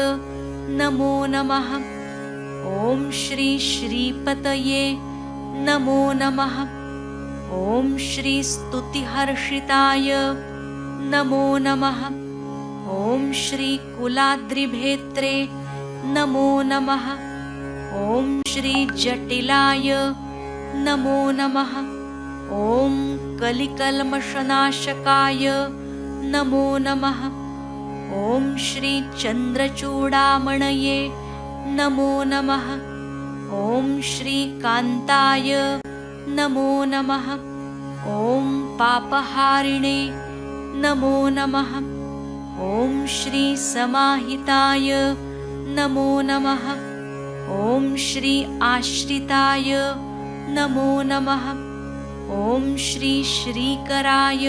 नमो नमः। ॐ श्री श्रीपतये नमो नमः। ॐ श्री स्तुतिहर्षिताय नमो नमः। ॐ श्री कुलाद्रिभेत्रे नमो नमः। ॐ श्री जटिलाय नमो नमः। ॐ कलिकल्मषनाशकाय नमो नमः। ॐ श्री चन्द्रचूडामणये नमो नमः। ॐ श्रीकान्ताय नमो नमः। ॐ पापहारिणे नमो नमः। ॐ श्रीसमाहिताय नमो नमः। ॐ श्री आश्रिताय नमो नमः। ॐ श्री श्रीकराय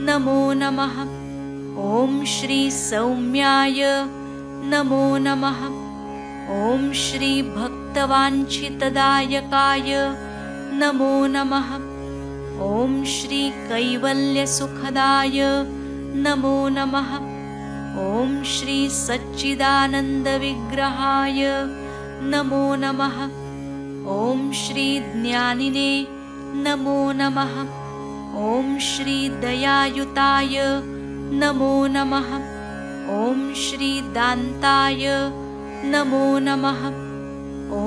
नमो नमः। ॐ श्री सौम्याय नमो नमः। ॐ श्री भक्तवाञ्छितदायकाय नमो नमः। ॐ श्री कैवल्यसुखदाय नमो नमः। ॐ श्री सच्चिदानन्दविग्रहाय नमो नमः। ॐ श्री ज्ञानिने नमो नमः। ॐ श्री दयायुताय नमो नमः। ॐ श्री दान्ताय नमो नमः। ॐ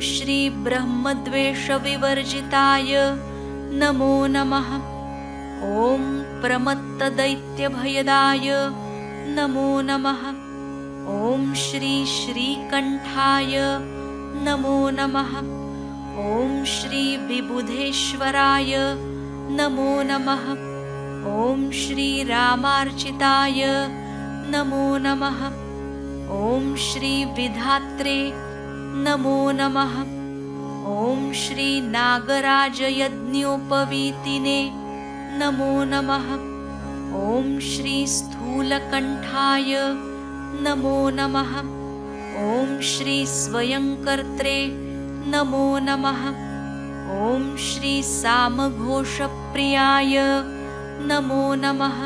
श्री ब्रह्मद्वेषविवर्जिताय नमो नमः। ॐ प्रमत्तदैत्यभयदाय नमो नमः। ॐ श्री श्रीकण्ठाय नमो नमः। ॐ श्री विबुधेश्वराय नमो नमः। ॐ श्री रामार्चिताय नमो नमः। ॐ श्री विधात्रे नमो नमः। ॐ श्री नागराजयज्ञोपवीतिने नमो नमः। ॐ श्री स्थूलकण्ठाय नमो नमः। ॐ श्री स्वयंकर्त्रे नमो नमः। ॐ श्री सामघोषप्रियाय नमो नमः।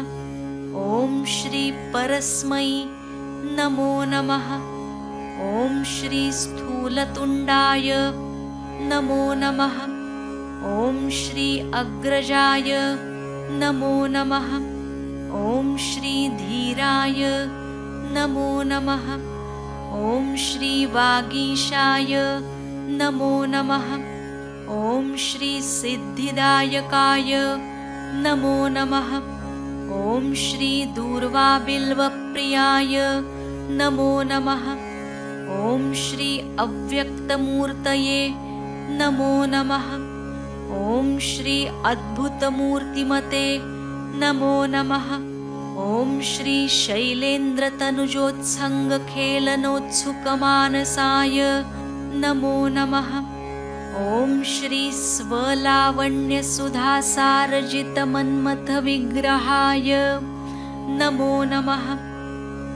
ॐ श्री परस्मै नमो नमः। ॐ श्री स्थूलतुण्डाय नमो नमः। ॐ श्री अग्रजाय नमो नमः। ॐ श्री धीराय नमो नमः। ॐ श्री वागीशाय नमो नमः। ॐ श्री सिद्धिदायकाय नमो नमः। ॐ श्री दूर्वाबिल्वप्रियाय नमो नमः। ॐ श्री अव्यक्तमूर्तये नमो नमः। ॐ श्री अद्भुतमूर्तिमते नमो नमः। ॐ श्री शैलेन्द्रतनुजोत्सङ्गखेलनोत्सुकमानसाय नमो नमः। ॐ श्री स्वलावण्यसुधासारजितमन्मथविग्रहाय नमो नमः।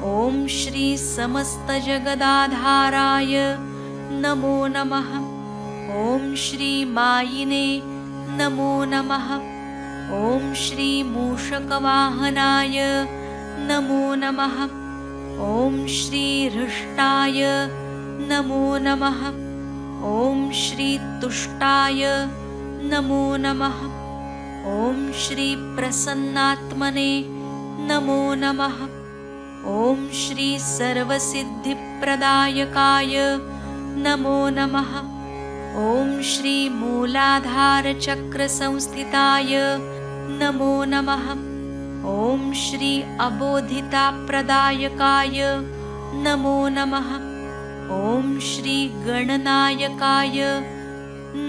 ॐ श्री समस्तजगदाधाराय नमो नमः। ॐ श्री मायिने नमो नमः। ॐ श्री मूषकवाहनाय नमो नमः। ॐ श्री हृष्टाय नमो नमः। ॐ श्री तुष्टाय नमो नमः। ॐ श्री प्रसन्नात्मने नमो नमः। ॐ श्री सर्वसिद्धिप्रदायकाय नमो नमः। ॐ श्री मूलाधारचक्रसंस्थिताय नमो नमः। ॐ श्री अबोधिताप्रदायकाय नमो नमः। ॐ श्री गणनायकाय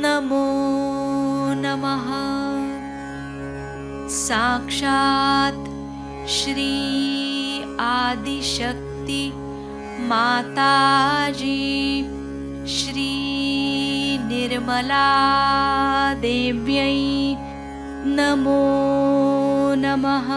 नमो नमः। साक्षात् श्री आदिशक्ति माताजी श्री निर्मला देव्यै नमो नमः।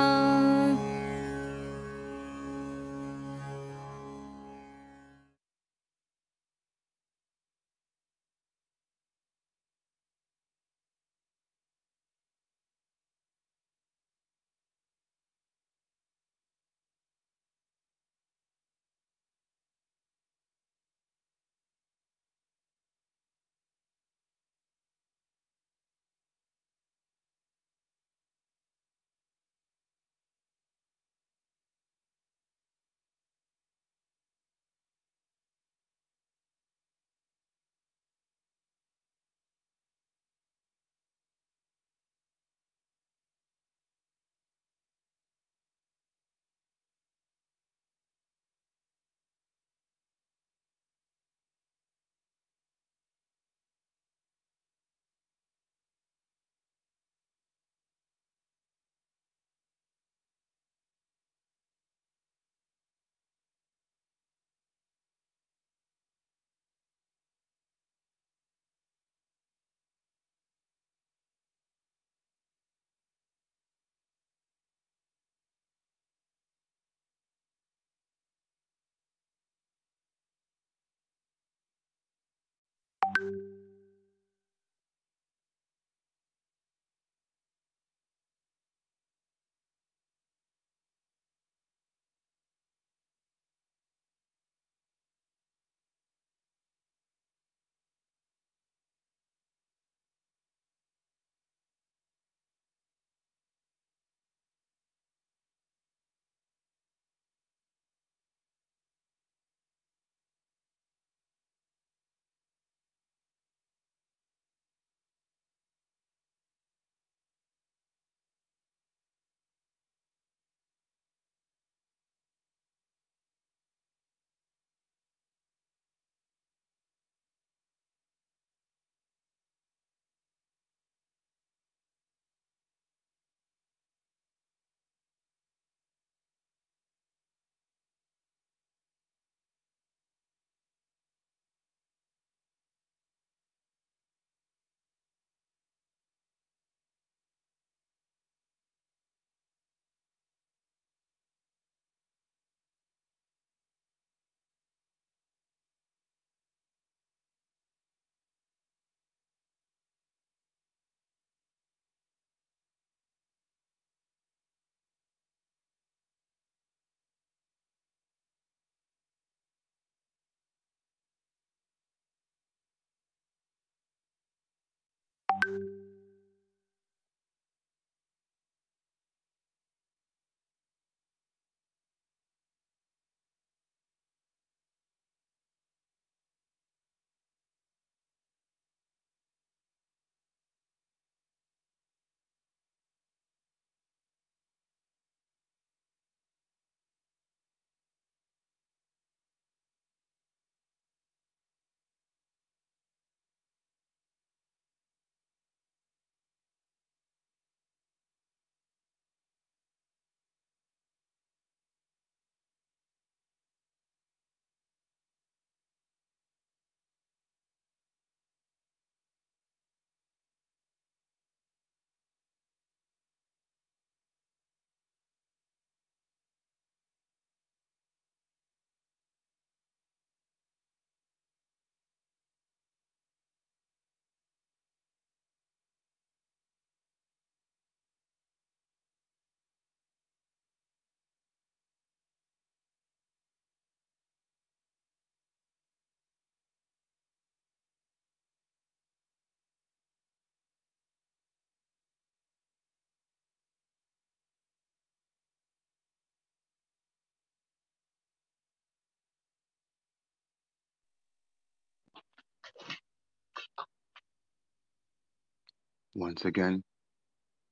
Once again,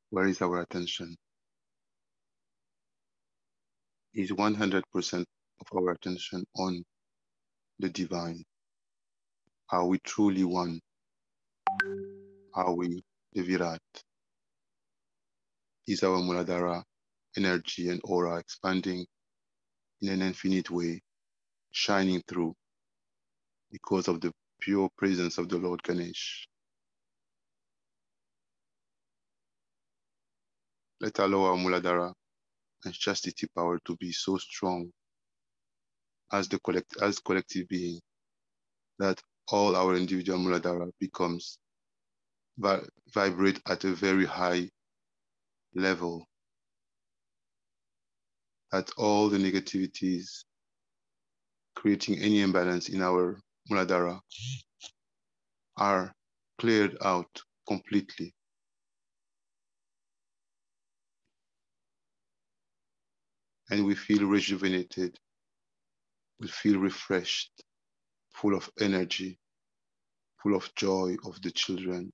where is our attention? Is 100% of our attention on the divine? Are we truly one? Are we the Virat? Is our Muladhara energy and aura expanding in an infinite way, shining through because of the pure presence of the Lord Ganesh? Let's allow our Muladhara and chastity power to be so strong as collective being that all our individual Muladhara becomes vibrate at a very high level, that all the negativities creating any imbalance in our Muladhara are cleared out completely, and we feel rejuvenated, we feel refreshed, full of energy, full of joy of the children,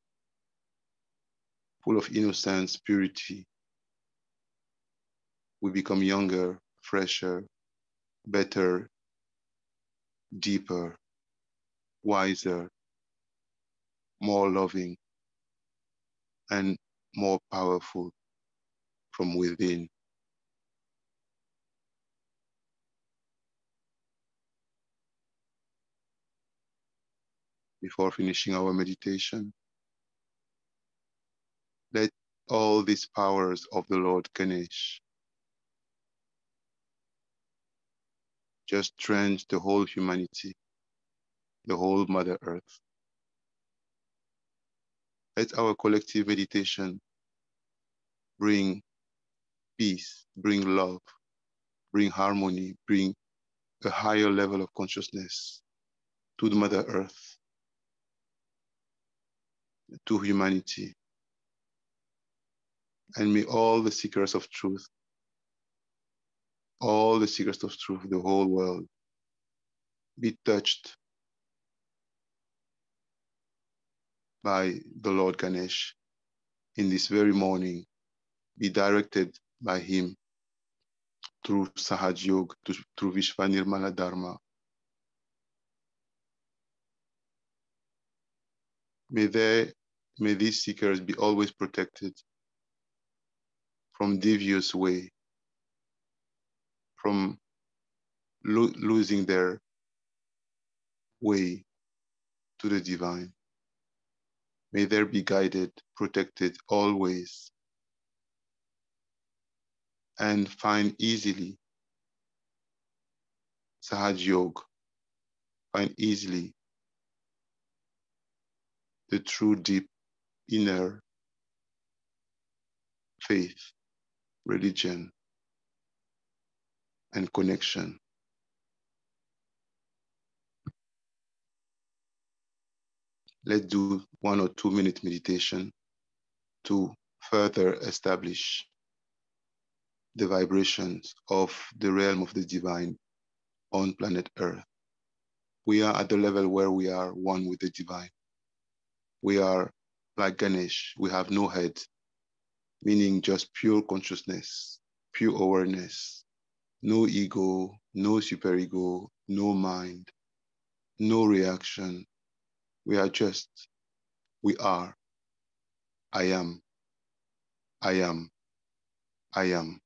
full of innocence, purity. We become younger, fresher, better, deeper, wiser, more loving, and more powerful from within. Before finishing our meditation, let all these powers of the Lord Ganesh just drench the whole humanity, the whole Mother Earth. Let our collective meditation bring peace, bring love, bring harmony, bring a higher level of consciousness to the Mother Earth, to humanity. And may all the seekers of truth, all the seekers of truth, the whole world, be touched by the Lord Ganesh in this very morning, be directed by him through Sahaja Yoga, through Vishvanirmala Dharma. May these seekers be always protected from devious way, from losing their way to the divine. May they be guided, protected always, and find easily Sahaja Yoga, find easily the true deep inner faith, religion, and connection. Let's do 1 or 2 minute meditation to further establish the vibrations of the realm of the divine on planet Earth. We are at the level where we are one with the divine. We are like Ganesh, we have no head, meaning just pure consciousness, pure awareness, no ego, no superego, no mind, no reaction. We are just, we are, I am, I am, I am.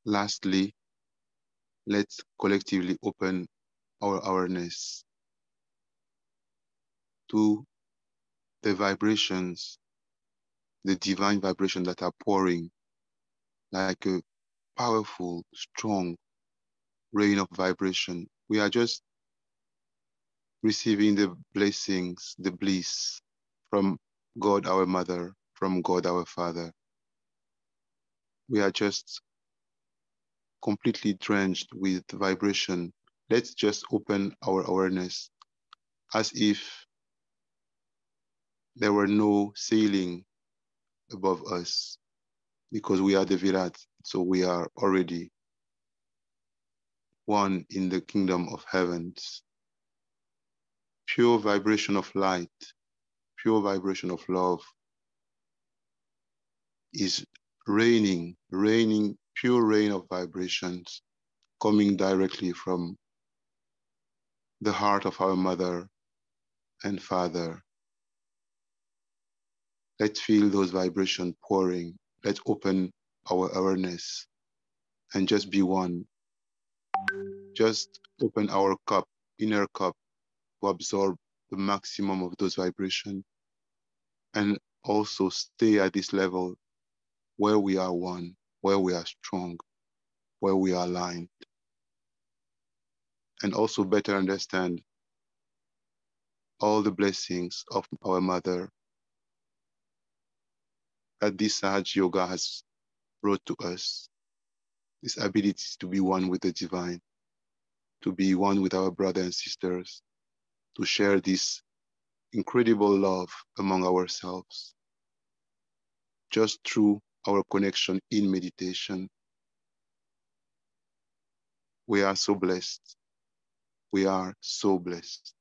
Lastly, let's collectively open our awareness to the vibrations, the divine vibrations that are pouring like a powerful, strong rain of vibration. We are just receiving the blessings, the bliss from God our Mother, from God our Father. We are just completely drenched with vibration. Let's just open our awareness as if there were no ceiling above us because we are the Virat. So we are already one in the kingdom of heavens. Pure vibration of light, pure vibration of love is raining, pure rain of vibrations coming directly from the heart of our mother and father. Let's feel those vibrations pouring. Let's open our awareness and just be one. Just open our cup, inner cup, to absorb the maximum of those vibrations and also stay at this level where we are one, where we are strong, where we are aligned, and also better understand all the blessings of our mother that this Sahaj Yoga has brought to us, this ability to be one with the divine, to be one with our brothers and sisters, to share this incredible love among ourselves, just through our connection in meditation. We are so blessed. We are so blessed.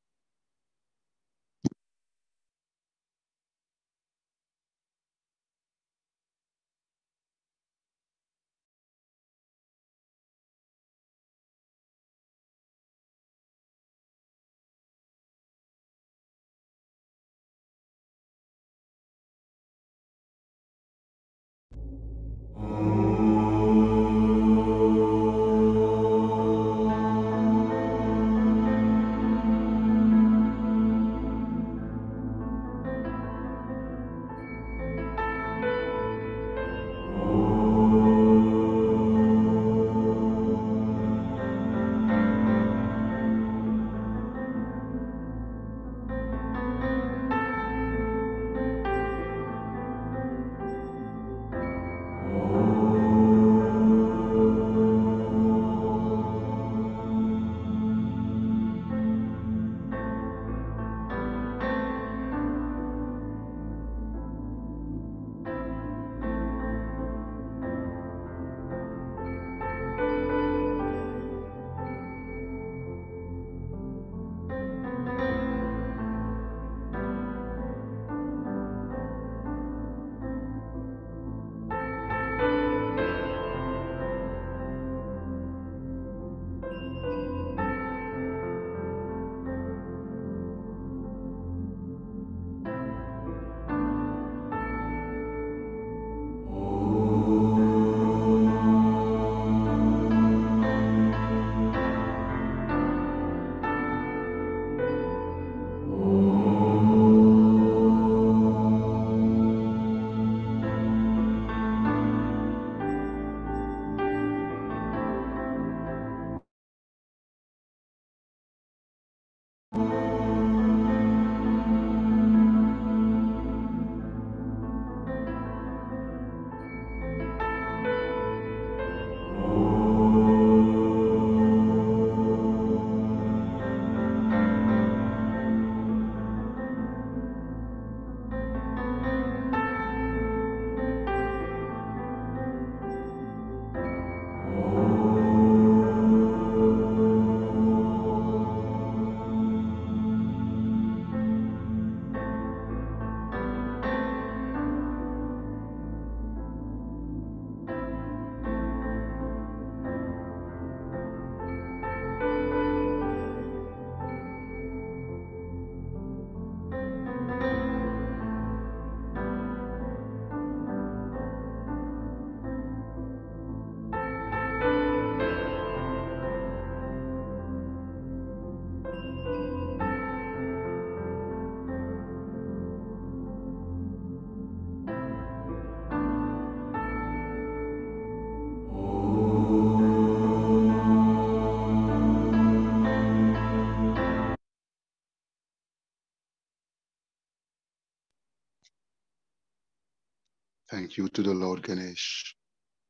Thank you to the Lord Ganesh,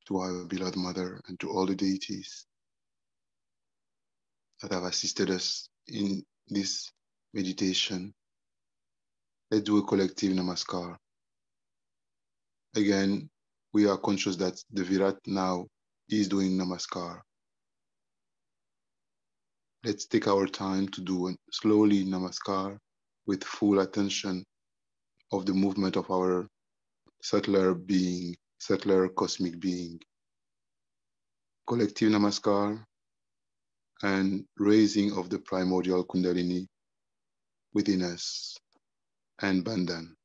to our beloved Mother, and to all the deities that have assisted us in this meditation. Let's do a collective namaskar. Again, we are conscious that the Virat now is doing namaskar. Let's take our time to do a slowly namaskar with full attention of the movement of our subtler being, subtler cosmic being. Collective namaskar and raising of the primordial kundalini within us and Bandhan.